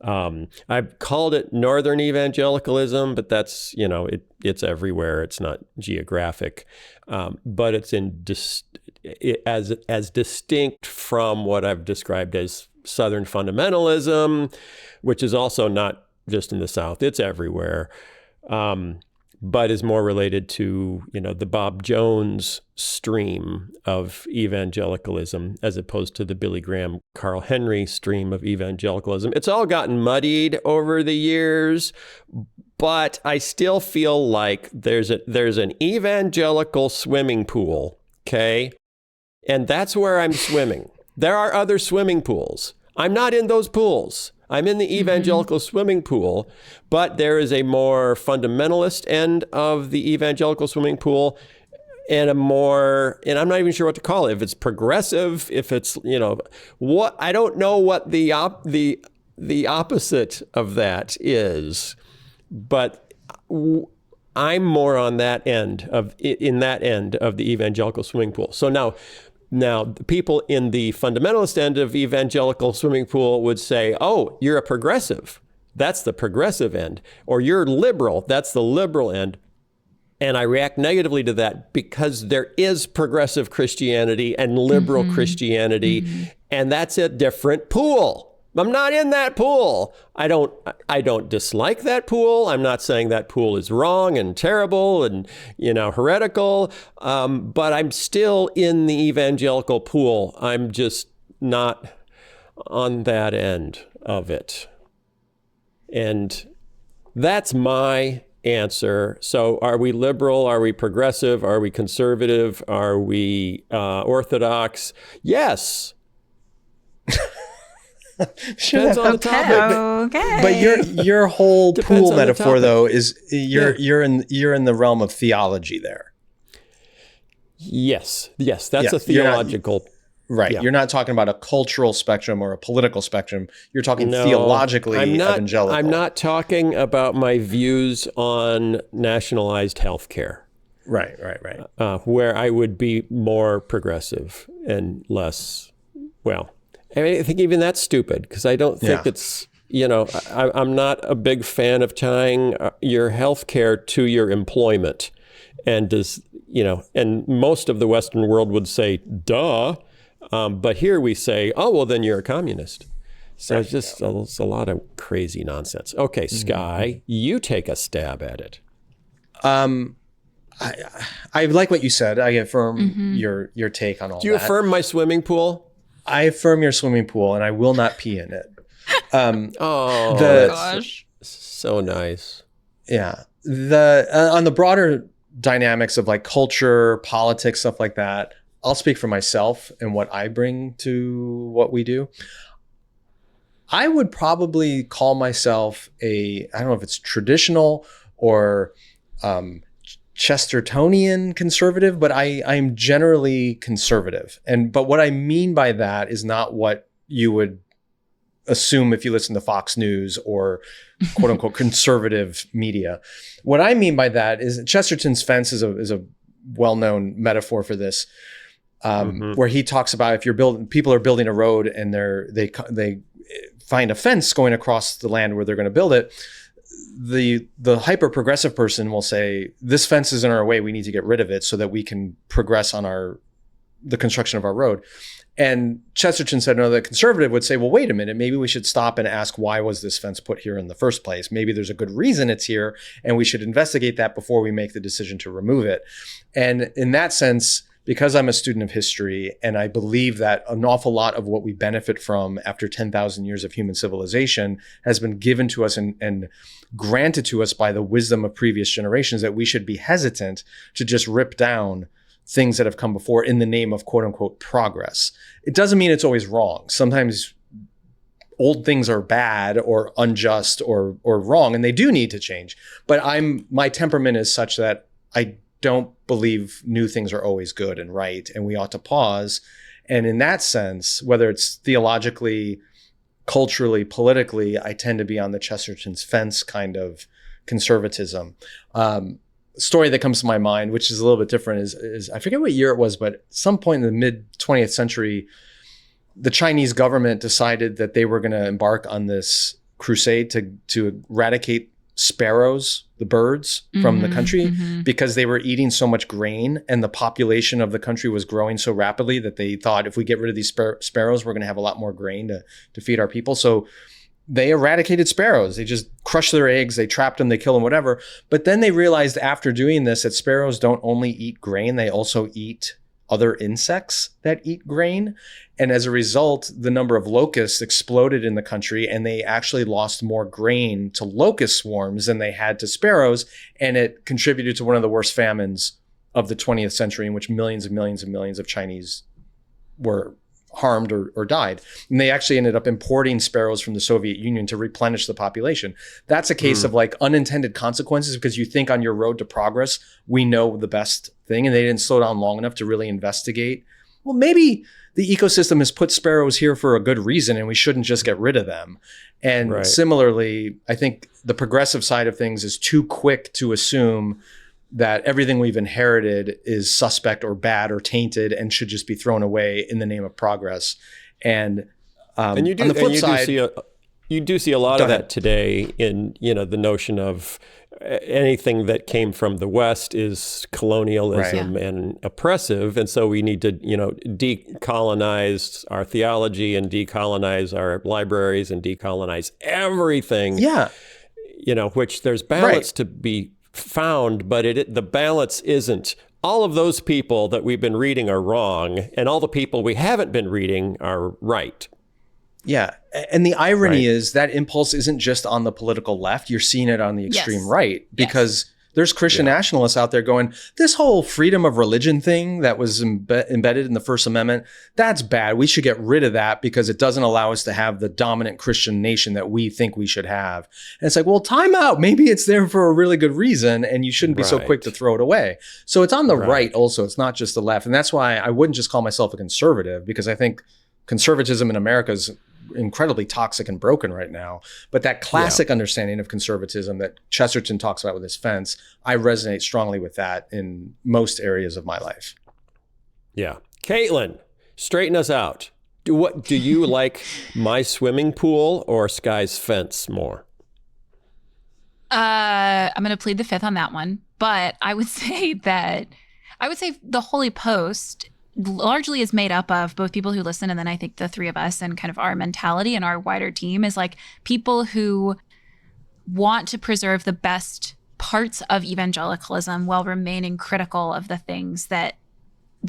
I've called it Northern evangelicalism, but that's, it's everywhere. It's not geographic, but it's as distinct from what I've described as Southern fundamentalism, which is also not just in the South. It's everywhere, but is more related to, the Bob Jones stream of evangelicalism as opposed to the Billy Graham, Carl Henry stream of evangelicalism. It's all gotten muddied over the years, but I still feel like there's an evangelical swimming pool, okay? And that's where I'm swimming. There are other swimming pools. I'm not in those pools. I'm in the evangelical mm-hmm. swimming pool, but there is a more fundamentalist end of the evangelical swimming pool and and I'm not even sure what to call it. If it's progressive, if it's, I don't know what the opposite of that is, but I'm more on that end of the evangelical swimming pool. So now the people in the fundamentalist end of evangelical swimming pool would say, oh, you're a progressive. That's the progressive end. Or you're liberal. That's the liberal end. And I react negatively to that because there is progressive Christianity and liberal mm-hmm. Christianity, mm-hmm. and that's a different pool. I'm not in that pool. I don't dislike that pool. I'm not saying that pool is wrong and terrible and, heretical. But I'm still in the evangelical pool. I'm just not on that end of it. And that's my answer. So are we liberal? Are we progressive? Are we conservative? Are we orthodox? Yes. Depends on the topic. But your whole pool metaphor though is you're in the realm of theology there. Yes, that's a theological. Right. Yeah. You're not talking about a cultural spectrum or a political spectrum. You're talking theologically evangelical. I'm not talking about my views on nationalized healthcare. Right. Where I would be more progressive and less, I think even that's stupid because I don't think it's I'm not a big fan of tying your health care to your employment. And and most of the Western world would say, duh. But here we say, oh, well, then you're a communist. So it's just it's a lot of crazy nonsense. Okay, Skye, you take a stab at it. I like what you said. I affirm your take on all that. Do you affirm my swimming pool? I affirm your swimming pool, and I will not pee in it. Gosh. So nice. Yeah. On the broader dynamics of like culture, politics, stuff like that, I'll speak for myself and what I bring to what we do. I would probably call myself I don't know if it's traditional or Chestertonian conservative, but I'm generally conservative. But what I mean by that is not what you would assume if you listen to Fox News or quote unquote conservative media. What I mean by that is Chesterton's fence is a well-known metaphor for this, where he talks about if people are building a road and they find a fence going across the land where they're going to build it. The hyper progressive person will say, this fence is in our way. We need to get rid of it so that we can progress on the construction of our road. And Chesterton said, no, the conservative would say, well, wait a minute, maybe we should stop and ask, why was this fence put here in the first place? Maybe there's a good reason it's here, and we should investigate that before we make the decision to remove it. And in that sense, because I'm a student of history, and I believe that an awful lot of what we benefit from after 10,000 years of human civilization has been given to us and granted to us by the wisdom of previous generations, that we should be hesitant to just rip down things that have come before in the name of quote unquote progress. It doesn't mean it's always wrong. Sometimes old things are bad or unjust or wrong, and they do need to change. But my temperament is such that I don't believe new things are always good and right, and we ought to pause. And in that sense, whether it's theologically, culturally, politically, I tend to be on the Chesterton's fence kind of conservatism. Story that comes to my mind, which is a little bit different, is I forget what year it was, but at some point in the mid 20th century, the Chinese government decided that they were going to embark on this crusade to eradicate sparrows, the birds, from the country, because they were eating so much grain, and the population of the country was growing so rapidly that they thought, if we get rid of these sparrows, we're going to have a lot more grain to feed our people. So they eradicated sparrows. They just crushed their eggs, they trapped them, they killed them, whatever. But then they realized after doing this that sparrows don't only eat grain, they also eat other insects that eat grain. And as a result, the number of locusts exploded in the country, and they actually lost more grain to locust swarms than they had to sparrows. And it contributed to one of the worst famines of the 20th century, in which millions and millions and millions of Chinese were harmed or died. And they actually ended up importing sparrows from the Soviet Union to replenish the population. That's a case of like unintended consequences, because you think on your road to progress, we know the best thing, and they didn't slow down long enough to really investigate. Well, maybe the ecosystem has put sparrows here for a good reason, and we shouldn't just get rid of them. And similarly, I think the progressive side of things is too quick to assume that everything we've inherited is suspect or bad or tainted and should just be thrown away in the name of progress. And you do, on the flip side, you do see a lot of that today in, the notion of anything that came from the West is colonialism and oppressive. And so we need to, decolonize our theology and decolonize our libraries and decolonize everything. Yeah. Which there's balance to be found, but the balance isn't. All of those people that we've been reading are wrong, and all the people we haven't been reading are right. Yeah. And the irony is that impulse isn't just on the political left. You're seeing it on the extreme right, because there's Christian nationalists out there going, this whole freedom of religion thing that was embedded in the First Amendment, that's bad. We should get rid of that because it doesn't allow us to have the dominant Christian nation that we think we should have. And it's like, well, time out. Maybe it's there for a really good reason, and you shouldn't be so quick to throw it away. So it's on the right also. It's not just the left. And that's why I wouldn't just call myself a conservative, because I think conservatism in America is incredibly toxic and broken right now. But that classic understanding of conservatism that Chesterton talks about with his fence, I resonate strongly with that in most areas of my life. Yeah. Kaitlyn, straighten us out. Do you like my swimming pool or Skye's fence more? I'm going to plead the fifth on that one, but I would say the Holy Post largely is made up of both people who listen and then I think the three of us and kind of our mentality and our wider team is like people who want to preserve the best parts of evangelicalism while remaining critical of the things that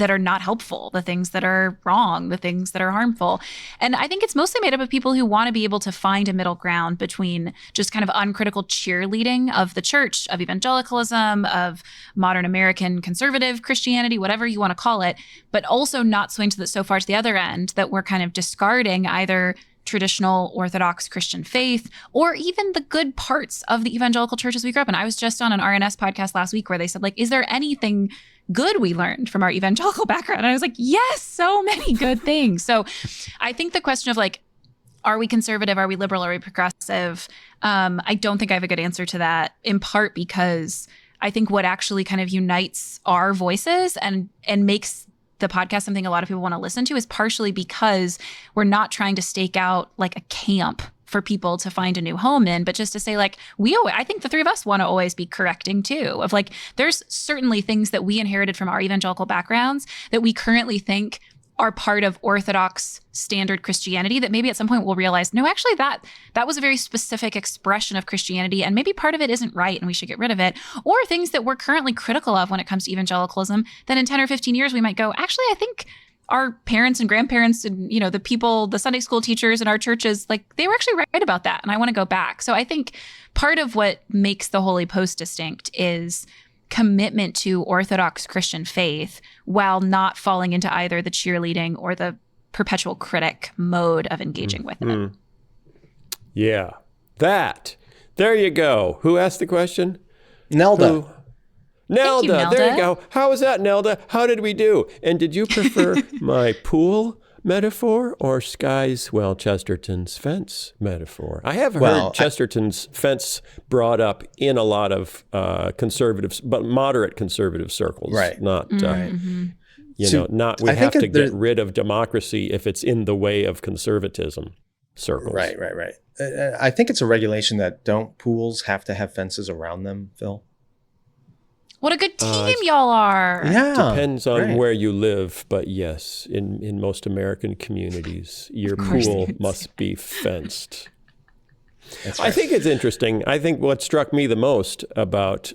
are not helpful, the things that are wrong, the things that are harmful. And I think it's mostly made up of people who want to be able to find a middle ground between just kind of uncritical cheerleading of the church, of evangelicalism, of modern American conservative Christianity, whatever you want to call it, but also not swing so far to the other end that we're kind of discarding either traditional Orthodox Christian faith or even the good parts of the evangelical churches we grew up in. I was just on an RNS podcast last week where they said, like, is there anything good we learned from our evangelical background? And I was like, yes, so many good things. So I think the question of like, are we conservative? Are we liberal? Are we progressive? I don't think I have a good answer to that, in part because I think what actually kind of unites our voices and makes the podcast something a lot of people want to listen to is partially because we're not trying to stake out like a camp for people to find a new home in, but just to say like, I think the three of us want to always be correcting too, of like, there's certainly things that we inherited from our evangelical backgrounds that we currently think are part of Orthodox standard Christianity that maybe at some point we'll realize, no, actually that was a very specific expression of Christianity and maybe part of it isn't right and we should get rid of it. Or things that we're currently critical of when it comes to evangelicalism, then in 10 or 15 years we might go, actually, I think our parents and grandparents and, the people, the Sunday school teachers in our churches, like they were actually right about that. And I want to go back. So I think part of what makes the Holy Post distinct is commitment to Orthodox Christian faith while not falling into either the cheerleading or the perpetual critic mode of engaging with it. Yeah. There you go. Who asked the question? Nelda. Nelda, Nelda. There you go. How was that, Nelda? How did we do? And did you prefer my pool metaphor or Chesterton's fence metaphor? I have heard Chesterton's fence brought up in a lot of conservatives, but moderate conservative circles. Right. Not, we have to get rid of democracy if it's in the way of conservatism circles. Right. I think it's a regulation that don't pools have to have fences around them, Phil? What a good team y'all are. Yeah. Depends on where you live, but yes, in most American communities, your pool must be fenced. That's right. I think it's interesting. I think what struck me the most about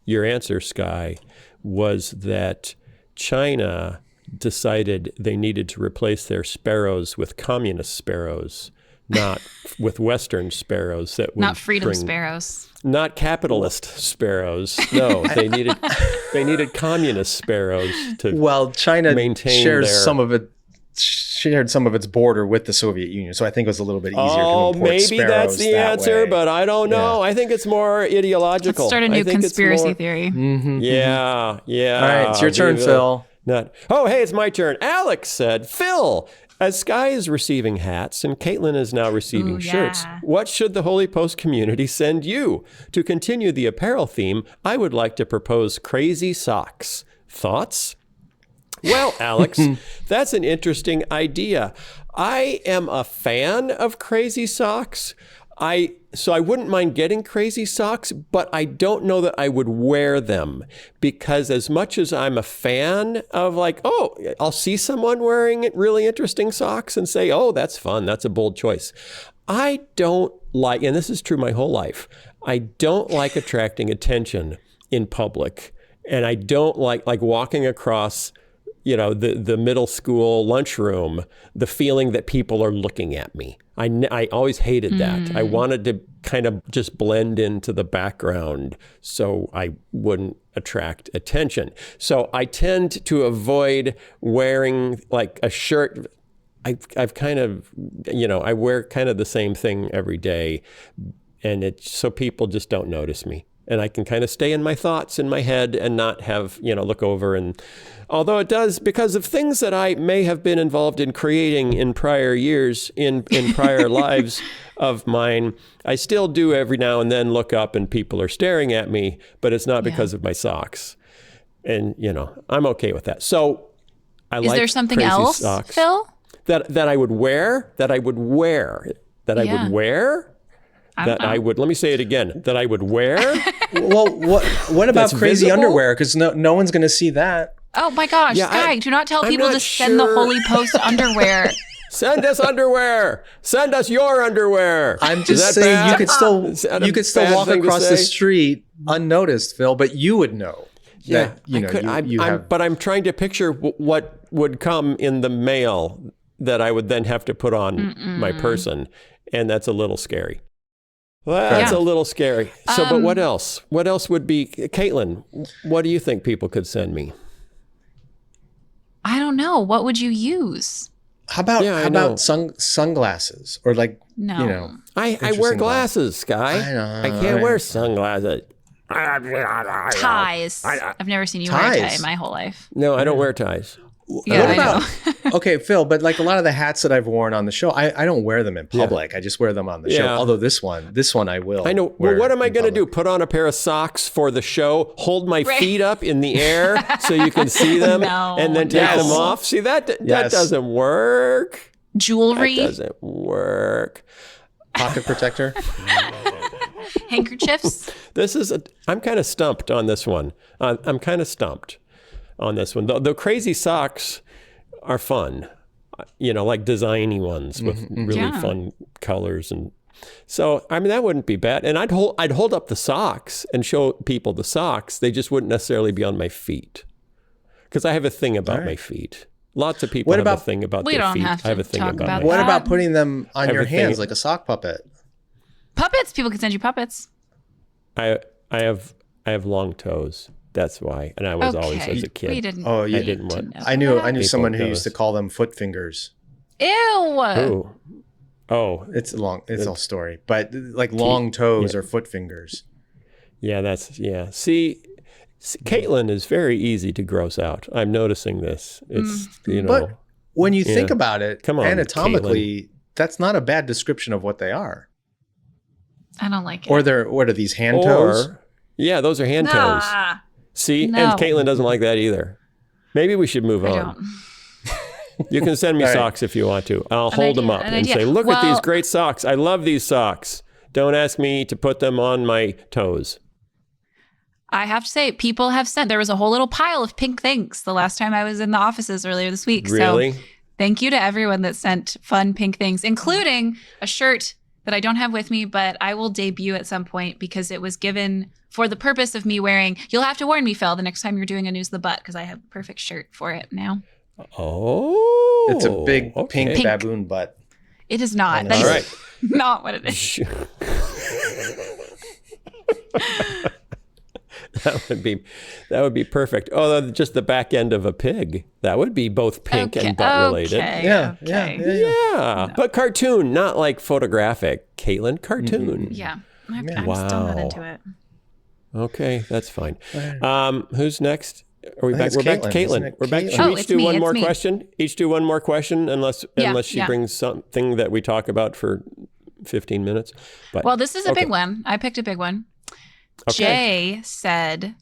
your answer, Skye, was that China decided they needed to replace their sparrows with communist sparrows, not with Western sparrows that would not freedom sparrows. Not capitalist sparrows. No, they needed communist sparrows to China maintain shared some of its border with the Soviet Union, so I think it was a little bit easier to import maybe sparrows that's the answer, but I don't know. I think it's more ideological. Let's start a new conspiracy theory. Mm-hmm. Yeah. All right, it's your turn, Phil. Hey, it's my turn. Alex said, Phil, as Skye is receiving hats and Kaitlyn is now receiving shirts, what should the Holy Post community send you? To continue the apparel theme, I would like to propose crazy socks. Thoughts? Well, Alex, that's an interesting idea. I am a fan of crazy socks. So I wouldn't mind getting crazy socks, but I don't know that I would wear them because as much as I'm a fan of I'll see someone wearing really interesting socks and say, oh, that's fun. That's a bold choice. I don't like, and this is true my whole life, I don't like attracting attention in public. And I don't like walking across the middle school lunchroom, the feeling that people are looking at me. I always hated that. I wanted to kind of just blend into the background so I wouldn't attract attention. So I tend to avoid wearing like a shirt. I've kind of, I wear kind of the same thing every day, and so people just don't notice me. And I can kind of stay in my thoughts in my head and not have, look over. And although it does, because of things that I may have been involved in creating in prior years, in prior lives of mine, I still do every now and then look up and people are staring at me, but it's not because of my socks. And, I'm okay with that. So I like Is there something crazy else, socks. Phil? that I would wear, that I would wear, that I Yeah. would wear, I don't that I know. would, let me say it again, that I would wear. Well, what about That's crazy visible? underwear? Because no one's going to see that. Oh my gosh, Yeah, Skye, do not tell I'm people not to send the sure. Holy Post underwear. Send us underwear. Send us your underwear. I'm Is just that saying bad? you could still Is that a bad walk thing to across the say? street unnoticed, Phil, but you would know. Yeah, that, you know, I could. you have. But I'm trying to picture what would come in the mail that I would then have to put on my person, and that's a little scary. Well, that's Yeah. a little scary. So, but what else? What else would be, Kaitlyn? What do you think people could send me? I don't know. What would you use? How about Yeah, I know. sunglasses or like No. you know? I Interesting wear glasses, Skye. I know, I can't I- wear sunglasses. Ties. I've never seen you wear a tie Ties? in my whole life. No, I don't wear ties. Yeah, What I about know. okay, Phil? But like a lot of the hats that I've worn on the show, I don't wear them in public. I just wear them on the show. Yeah. Although this one I will. I know. wear Well, what am I in going to do? public. Put on a pair of socks for the show, hold my Right. feet up in the air so you can see them, No, and then take Yes. them off? See, that Yes. doesn't work. That Jewelry, doesn't work. Pocket protector. handkerchiefs. I'm kind of stumped on this one. I'm kind of stumped on this one. The crazy socks are fun, like designy ones with really Yeah. fun colors. And so, I mean, that wouldn't be bad. And I'd hold up the socks and show people the socks. They just wouldn't necessarily be on my feet. Because I have a thing about my feet. Lots of people What have a about- thing about We their don't feet. have I have to a thing talk about about my What that. about putting them on your Everything- hands like a sock puppet? Puppets. People can send you puppets. I have long toes. That's why. And I was always as a kid. We didn't. Oh, you I didn't to want. know I knew People someone who used to goes. call them foot fingers. Ew. Ooh. Oh, It's a whole story, but like long toes or foot fingers. yeah, See, Kaitlyn is very easy to gross out. I'm noticing this. It's, But when you think Yeah. about it, Come on, anatomically, that's not a bad description of what they are. I don't like it. Or what are these hand toes? Yeah, those are hand toes. Nah, See, No. and Kaitlyn doesn't like that either. Maybe we should move I on. don't. You can send me All right. socks if you want to. I'll hold them idea, up an and idea. say, look at these Well- great socks. I love these socks. Don't ask me to put them on my toes. I have to say, people have sent. There was a whole little pile of pink things the last time I was in the offices earlier this week. Really? So thank you to everyone that sent fun pink things, including a shirt that I don't have with me, but I will debut at some point because it was given for the purpose of me wearing. You'll have to warn me, Phil, the next time you're doing a News of the Butt because I have a perfect shirt for it now. Oh. It's a big okay. pink baboon butt. It is not. All That is right. not what it is. That would be perfect. Oh, just the back end of a pig. That would be both pink and butt related. Okay, Yeah, okay. Yeah, but cartoon, not like photographic. Caitlin, cartoon. Yeah. I'm still Wow. not into it. Okay, that's fine. Who's next? Are we I back? think We're it's back to Kaitlyn, isn't Caitlin. it? We're back. Kaitlyn. Should Oh, we each it's do me, one it's more me. question? Each do one more question, unless Yeah, she yeah. brings something that we talk about for 15 minutes. But Well, this is a okay. big one. I picked a big one. Okay. Jay said,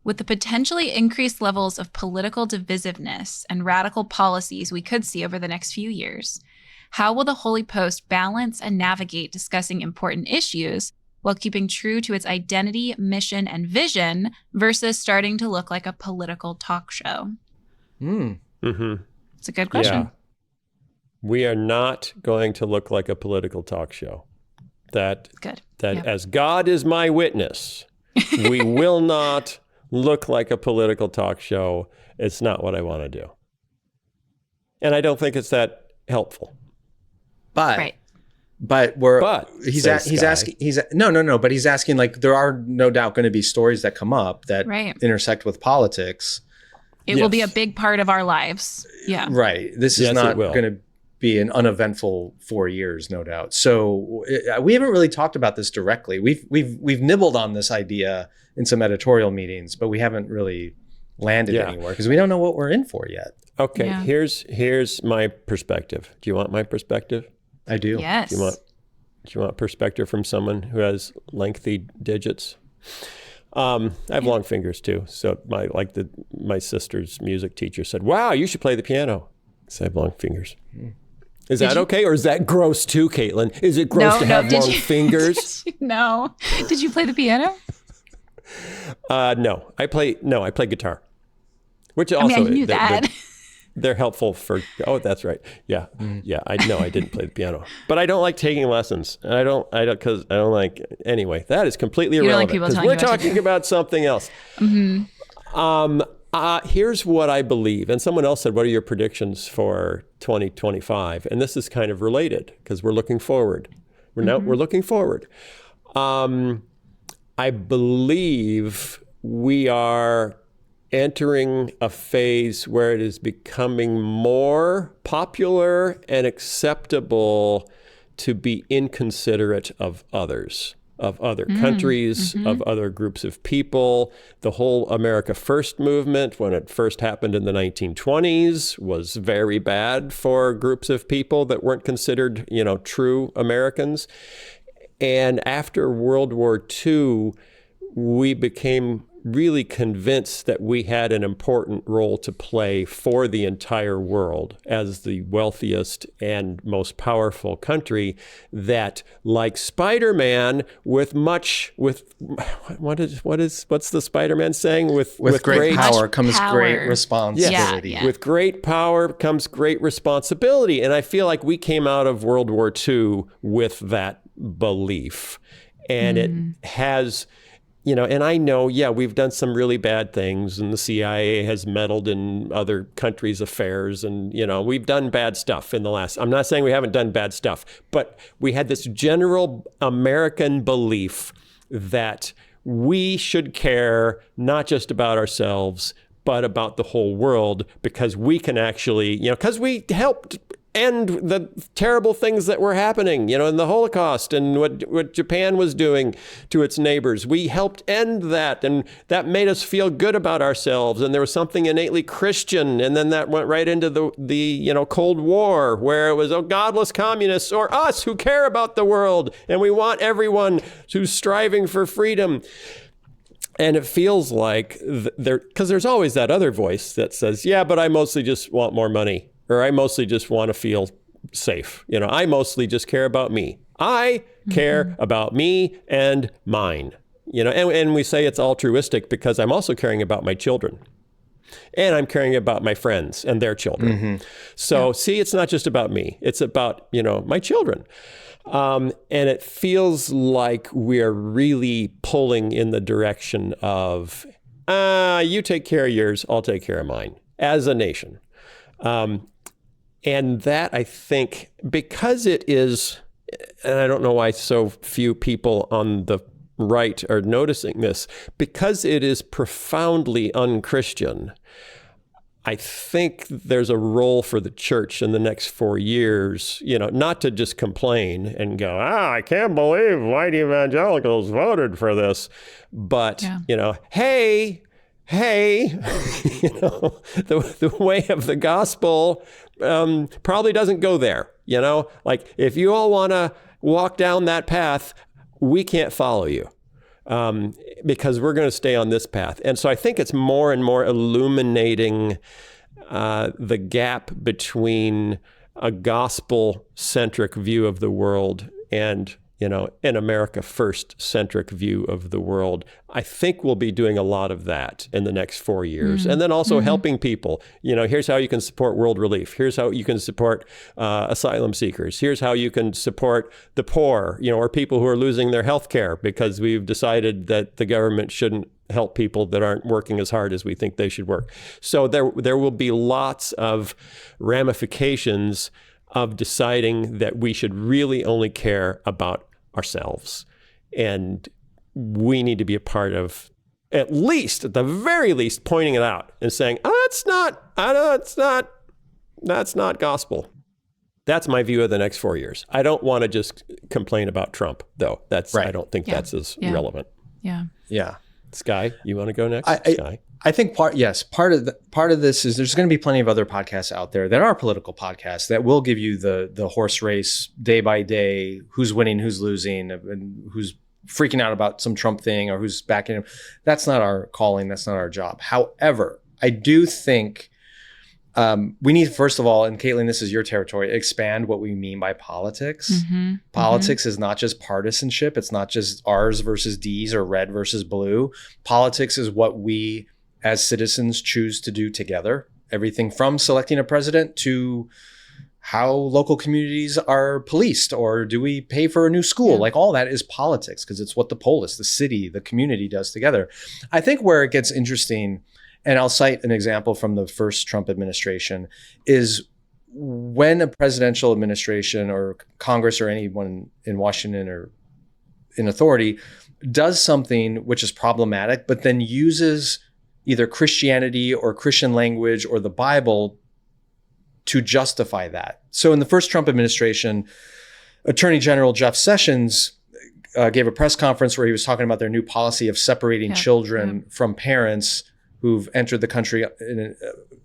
with the potentially increased levels of political divisiveness and radical policies we could see over the next few years, how will the Holy Post balance and navigate discussing important issues while keeping true to its identity, mission, and vision versus starting to look like a political talk show? Mm-hmm. It's a good question. Yeah. We are not going to look like a political talk show. That Good. that Yep. as God is my witness, we will not look like a political talk show. It's not what I want to do. And I don't think it's that helpful. But Right. he's says Skye. asking but he's asking, like, there are no doubt going to be stories that come up that Right. intersect with politics. It will be a Yes. big part of our lives. Yeah. Right. This is Yes, it not will. going to be an uneventful 4 years, no doubt. So we haven't really talked about this directly. We've nibbled on this idea in some editorial meetings, but we haven't really landed Yeah. anywhere because we don't know what we're in for yet. Okay, Yeah. here's my perspective. Do you want my perspective? I do. Yes. Do you want perspective from someone who has lengthy digits? I have long fingers too. So my sister's music teacher said, "Wow, you should play the piano." 'cause I have long fingers. Is that okay, or is that gross too, Kaitlyn? Is it gross to have long fingers? No. Did you play the piano? No, I play guitar, which also I knew that. They're helpful for. Oh, that's right. Yeah, yeah. I didn't play the piano, but I don't like taking lessons. And I don't because I don't like. Anyway, that is completely irrelevant because we're talking about something else. Here's what I believe. And someone else said, what are your predictions for 2025? And this is kind of related because we're looking forward. We're looking forward. I believe we are entering a phase where it is becoming more popular and acceptable to be inconsiderate of others, of other countries, of other groups of people. The whole America First movement, when it first happened in the 1920s, was very bad for groups of people that weren't considered, true Americans. And after World War II, we became really convinced that we had an important role to play for the entire world as the wealthiest and most powerful country, that like Spider-Man what's the Spider-Man saying? With great power comes great responsibility. Yeah. With great power comes great responsibility. And I feel like we came out of World War II with that belief. And it has... and I know, we've done some really bad things, and the CIA has meddled in other countries' affairs, and, we've done bad stuff in the last. I'm not saying we haven't done bad stuff, but we had this general American belief that we should care not just about ourselves, but about the whole world, because we can actually, because we helped end the terrible things that were happening, in the Holocaust and what Japan was doing to its neighbors. We helped end that, and that made us feel good about ourselves. And there was something innately Christian, and then that went right into the Cold War, where it was, godless communists or us who care about the world, and we want everyone who's striving for freedom. And it feels like because there's always that other voice that says, but I mostly just want more money. Or I mostly just want to feel safe. I mostly just care about me. I care about me and mine. And we say it's altruistic because I'm also caring about my children. And I'm caring about my friends and their children. So see, it's not just about me. It's about, my children. And it feels like we're really pulling in the direction of, you take care of yours, I'll take care of mine as a nation. And that, I think, because it is, and I don't know why so few people on the right are noticing this, because it is profoundly un-Christian, I think there's a role for the church in the next 4 years, not to just complain and go, I can't believe white evangelicals voted for this, but, hey, the way of the gospel probably doesn't go there. Like if you all want to walk down that path, we can't follow you because we're going to stay on this path. And so I think it's more and more illuminating the gap between a gospel-centric view of the world and an America First centric view of the world. I think we'll be doing a lot of that in the next 4 years. And then also helping people. Here's how you can support world relief. Here's how you can support asylum seekers. Here's how you can support the poor, or people who are losing their health care because we've decided that the government shouldn't help people that aren't working as hard as we think they should work. So there will be lots of ramifications of deciding that we should really only care about ourselves. And we need to be a part of, at the very least, pointing it out and saying, that's not gospel. That's my view of the next 4 years. I don't want to just complain about Trump, though. That's right. I don't think that's as relevant. Yeah. Skye, you want to go next? Skye? I think part of this is there's going to be plenty of other podcasts out there that are political podcasts that will give you the horse race day by day, who's winning, who's losing, and who's freaking out about some Trump thing or who's backing him. That's not our calling. That's not our job. However, I do think We need, first of all, and Kaitlyn, this is your territory, expand what we mean by politics. Politics is not just partisanship. It's not just R's versus D's or red versus blue. Politics is what we as citizens choose to do together. Everything from selecting a president to how local communities are policed, or do we pay for a new school? Like, all that is politics, because it's what the polis, the city, the community does together. I think where it gets interesting, and I'll cite an example from the first Trump administration, is when a presidential administration or Congress or anyone in Washington or in authority does something which is problematic, but then uses either Christianity or Christian language or the Bible to justify that. So in the first Trump administration, Attorney General Jeff Sessions gave a press conference where he was talking about their new policy of separating children from parents who've entered the country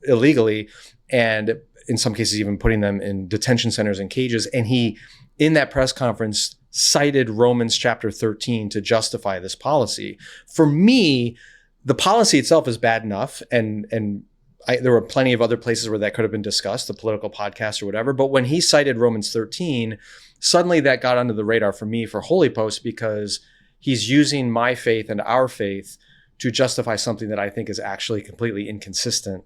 illegally, and in some cases even putting them in detention centers and cages. And he, in that press conference, cited Romans chapter 13 to justify this policy. For me, the policy itself is bad enough, and there were plenty of other places where that could have been discussed, the political podcast or whatever. But when he cited Romans 13, suddenly that got under the radar for me for Holy Post, because he's using my faith and our faith to justify something that I think is actually completely inconsistent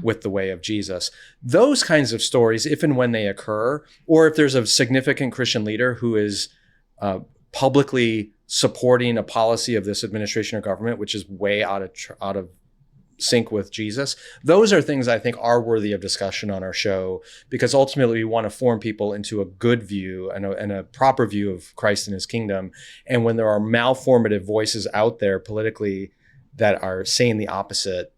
with the way of Jesus. Those kinds of stories, if and when they occur, or if there's a significant Christian leader who is publicly supporting a policy of this administration or government, which is way out of sync with Jesus, those are things I think are worthy of discussion on our show, because ultimately we want to form people into a good view and a proper view of Christ and his kingdom. And when there are malformative voices out there politically that are saying the opposite,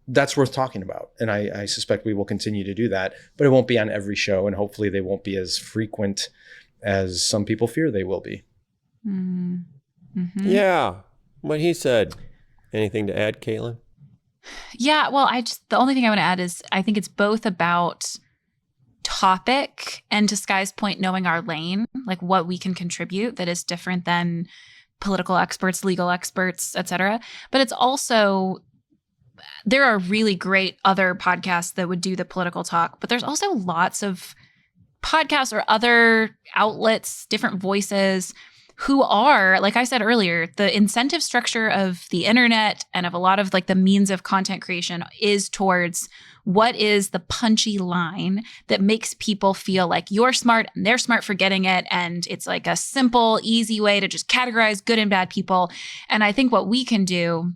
that's worth talking about. And I suspect we will continue to do that, but it won't be on every show, and hopefully they won't be as frequent as some people fear they will be. Yeah, what he said. Anything to add, Kaitlyn? Yeah, well, the only thing I want to add is I think it's both about topic and, to Skye's point, knowing our lane, like what we can contribute that is different than political experts, legal experts, etc. But it's also, there are really great other podcasts that would do the political talk, but there's also lots of podcasts or other outlets, different voices who are, like I said earlier, the incentive structure of the internet and of a lot of like the means of content creation is towards what is the punchy line that makes people feel like you're smart and they're smart for getting it. And it's like a simple, easy way to just categorize good and bad people. And I think what we can do,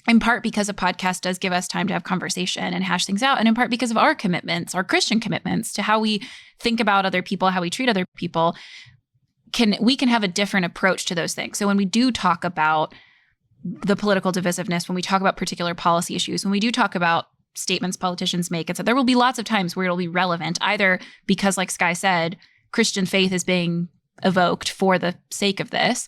in part because a podcast does give us time to have conversation and hash things out, and in part because of our commitments, our Christian commitments to how we think about other people, how we treat other people, we can have a different approach to those things. So when we do talk about the political divisiveness, when we talk about particular policy issues, when we do talk about statements politicians make, etc., there will be lots of times where it'll be relevant, either because, like Skye said, Christian faith is being evoked for the sake of this,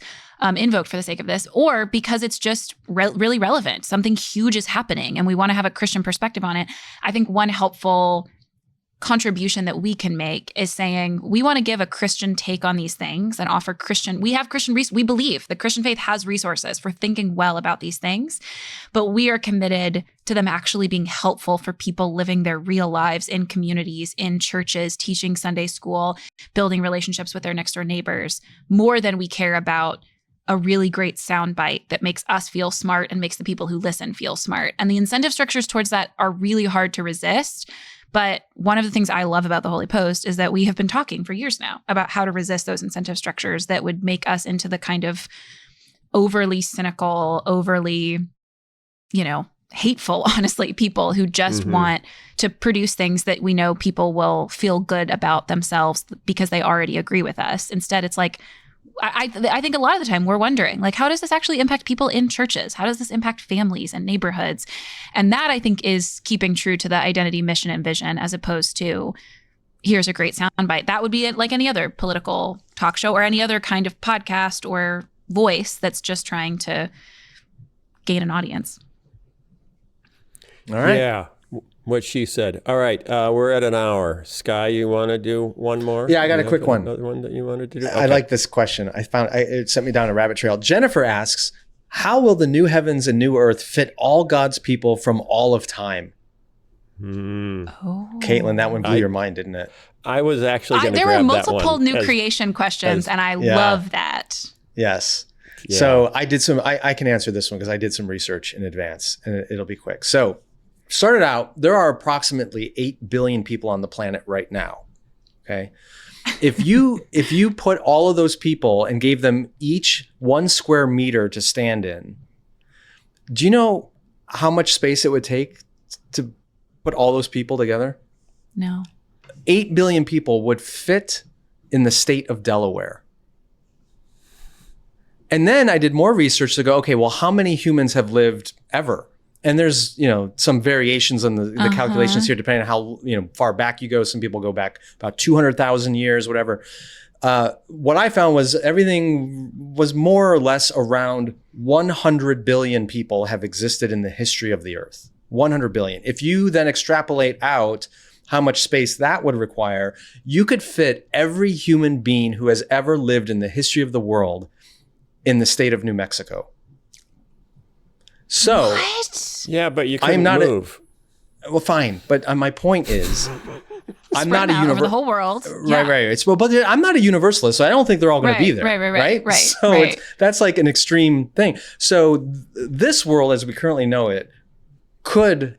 invoked for the sake of this, or because it's just really relevant. Something huge is happening and we want to have a Christian perspective on it. I think one helpful contribution that we can make is saying we want to give a Christian take on these things and offer we believe the Christian faith has resources for thinking well about these things, but we are committed to them actually being helpful for people living their real lives in communities, in churches, teaching Sunday school, building relationships with their next door neighbors, more than we care about a really great soundbite that makes us feel smart and makes the people who listen feel smart. And the incentive structures towards that are really hard to resist. But one of the things I love about the Holy Post is that we have been talking for years now about how to resist those incentive structures that would make us into the kind of overly cynical, overly, hateful, honestly, people who just want to produce things that we know people will feel good about themselves because they already agree with us. Instead, it's like, I think a lot of the time we're wondering, like, how does this actually impact people in churches? How does this impact families and neighborhoods? And that, I think, is keeping true to the identity, mission, and vision, as opposed to here's a great soundbite. That would be like any other political talk show or any other kind of podcast or voice that's just trying to gain an audience. All right. Yeah. What she said. All right. We're at an hour. Skye, you want to do one more? Yeah, I got a quick one. Another one that you wanted to do? Okay. I like this question. It sent me down a rabbit trail. Jennifer asks, how will the new heavens and new earth fit all God's people from all of time? Oh. Kaitlyn, that one blew your mind, didn't it? I was actually going to There grab were that multiple one new as- creation questions, and I Yeah. love that. Yes. Yeah. So I did some, I can answer this one because I did some research in advance and it'll be quick. So started out, there are approximately 8 billion people on the planet right now. Okay. If you put all of those people and gave them each 1 square meter to stand in, do you know how much space it would take to put all those people together? No. 8 billion people would fit in the state of Delaware. And then I did more research to go, okay, well, how many humans have lived ever? And there's, some variations on the calculations here, depending on how, far back you go. Some people go back about 200,000 years, whatever. What I found was everything was more or less around 100 billion people have existed in the history of the earth. 100 billion. If you then extrapolate out how much space that would require, you could fit every human being who has ever lived in the history of the world in the state of New Mexico. So, What? Yeah, but you I couldn't am not move. well, fine. But my point is, I'm not a Spread out over the universalist. whole world. Right. It's, but I'm not a universalist, so I don't think they're all going to be there. Right. So right. that's like an extreme thing. So this world, as we currently know it, could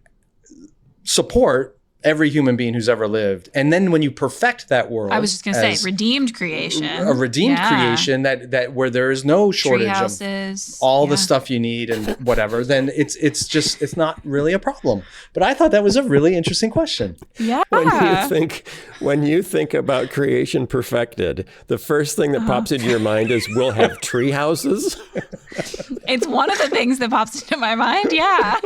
support every human being who's ever lived. And then when you perfect that world, I was just going to say redeemed creation. a redeemed creation that where there is no shortage of Treehouses, all the stuff you need and whatever, then it's not really a problem. But I thought that was a really interesting question. Yeah. When you think about creation perfected, the first thing that pops into your mind is we'll have tree houses. It's one of the things that pops into my mind. Yeah.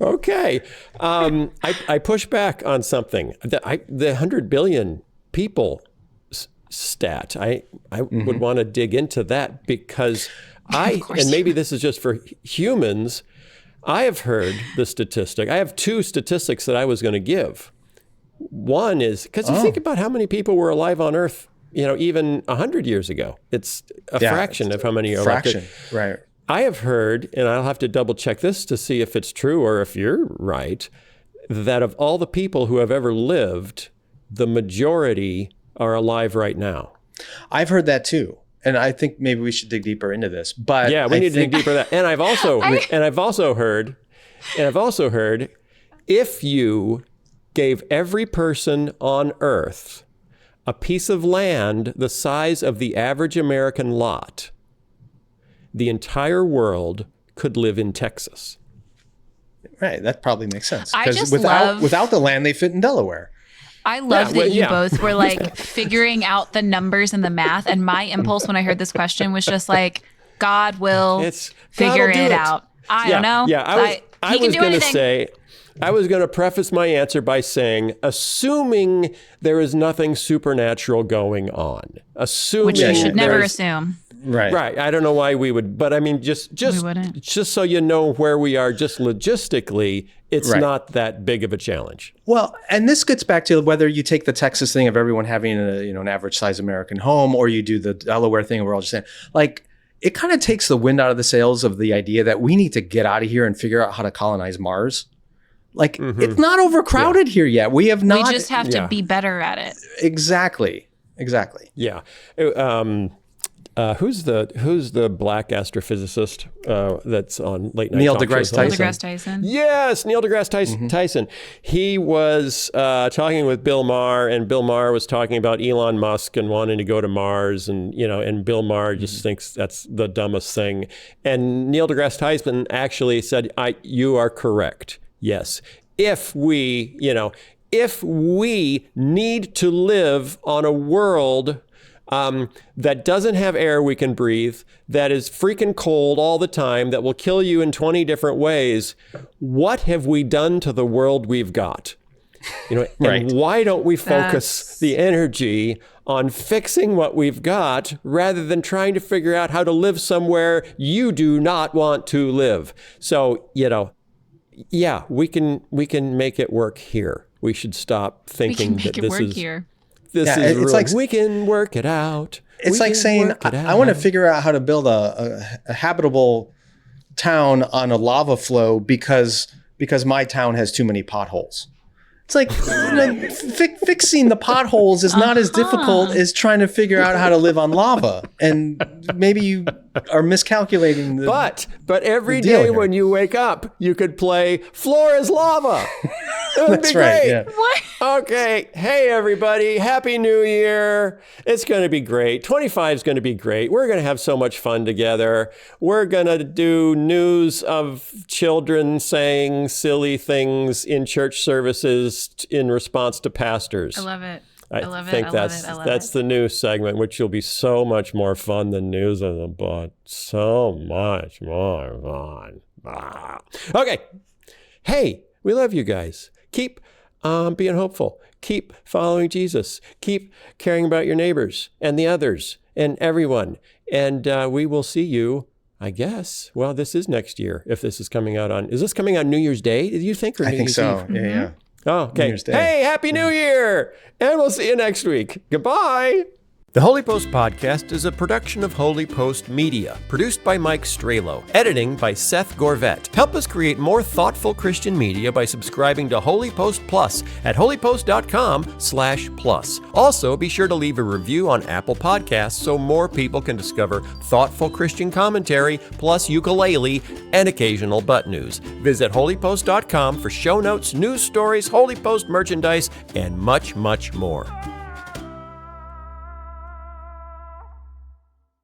Okay. I push back on something. The 100 billion people stat. I would want to dig into that because and maybe this is just for humans, I have heard the statistic. I have 2 statistics that I was going to give. One is, because you think about how many people were alive on Earth, even 100 years ago. It's a fraction of how many are alive. Fraction, right. I have heard, and I'll have to double check this to see if it's true or if you're right, that of all the people who have ever lived, the majority are alive right now. I've heard that too. And I think maybe we should dig deeper into this. But yeah, we need to dig deeper into that. And I've also heard, if you gave every person on Earth a piece of land the size of the average American lot, the entire world could live in Texas. Right, that probably makes sense. I Because just without the land, they fit in Delaware. I love that you both were like figuring out the numbers and the math. And my impulse when I heard this question was just like, God will figure it out. I don't know. Yeah, I was going to say, I was going to preface my answer by saying, assuming there is nothing supernatural going on, which you should never assume. Right. I don't know why we would, but I mean, just so you know where we are, just logistically, it's not that big of a challenge. Well, and this gets back to whether you take the Texas thing of everyone having an average size American home, or you do the Delaware thing where we're all just saying, like, it kind of takes the wind out of the sails of the idea that we need to get out of here and figure out how to colonize Mars. Like, it's not overcrowded here yet. We have not. We just have to be better at it. Exactly. Yeah. Who's the black astrophysicist that's on late night? Neil talk deGrasse shows? Tyson. Neil deGrasse Tyson. Yes, Neil deGrasse Tyson. He was talking with Bill Maher, and Bill Maher was talking about Elon Musk and wanting to go to Mars, and and Bill Maher just thinks that's the dumbest thing. And Neil deGrasse Tyson actually said, "You are correct. Yes, if we need to live on a world that doesn't have air we can breathe, that is freaking cold all the time, that will kill you in 20 different ways, what have we done to the world we've got?" And why don't we focus the energy on fixing what we've got rather than trying to figure out how to live somewhere you do not want to live? So, yeah, we can make it work here. We should stop thinking that this is here. This is really, like, we can work it out. It's like saying, I want to figure out how to build a habitable town on a lava flow because because my town has too many potholes. It's like, fixing the potholes is not as difficult as trying to figure out how to live on lava. And maybe you are miscalculating the But every deal day here. when you wake up, you could play Floor is Lava. It would That's be right, great. yeah. What? Okay. Hey, everybody. Happy New Year. It's going to be great. 25 is going to be great. We're going to have so much fun together. We're going to do news of children saying silly things in church services in response to pastors. I love it. I love it. think I that's love it. that's the news segment, which will be so much more fun than news of the butt. So much more fun. Ah. Okay. Hey, we love you guys. Keep being hopeful. Keep following Jesus. Keep caring about your neighbors and the others and everyone. And we will see you, I guess. Well, this is next year. If this is coming out is this coming on New Year's Day? Do you think? Or I New think Year's so. Eve? Yeah. Oh, okay. New Year's Day. Hey, Happy New Year! And we'll see you next week. Goodbye. The Holy Post Podcast is a production of Holy Post Media, produced by Mike Strelo, editing by Seth Gorvet. Help us create more thoughtful Christian media by subscribing to Holy Post Plus at holypost.com/plus. Also, be sure to leave a review on Apple Podcasts so more people can discover thoughtful Christian commentary, plus ukulele and occasional butt news. Visit holypost.com for show notes, news stories, Holy Post merchandise, and much, much more.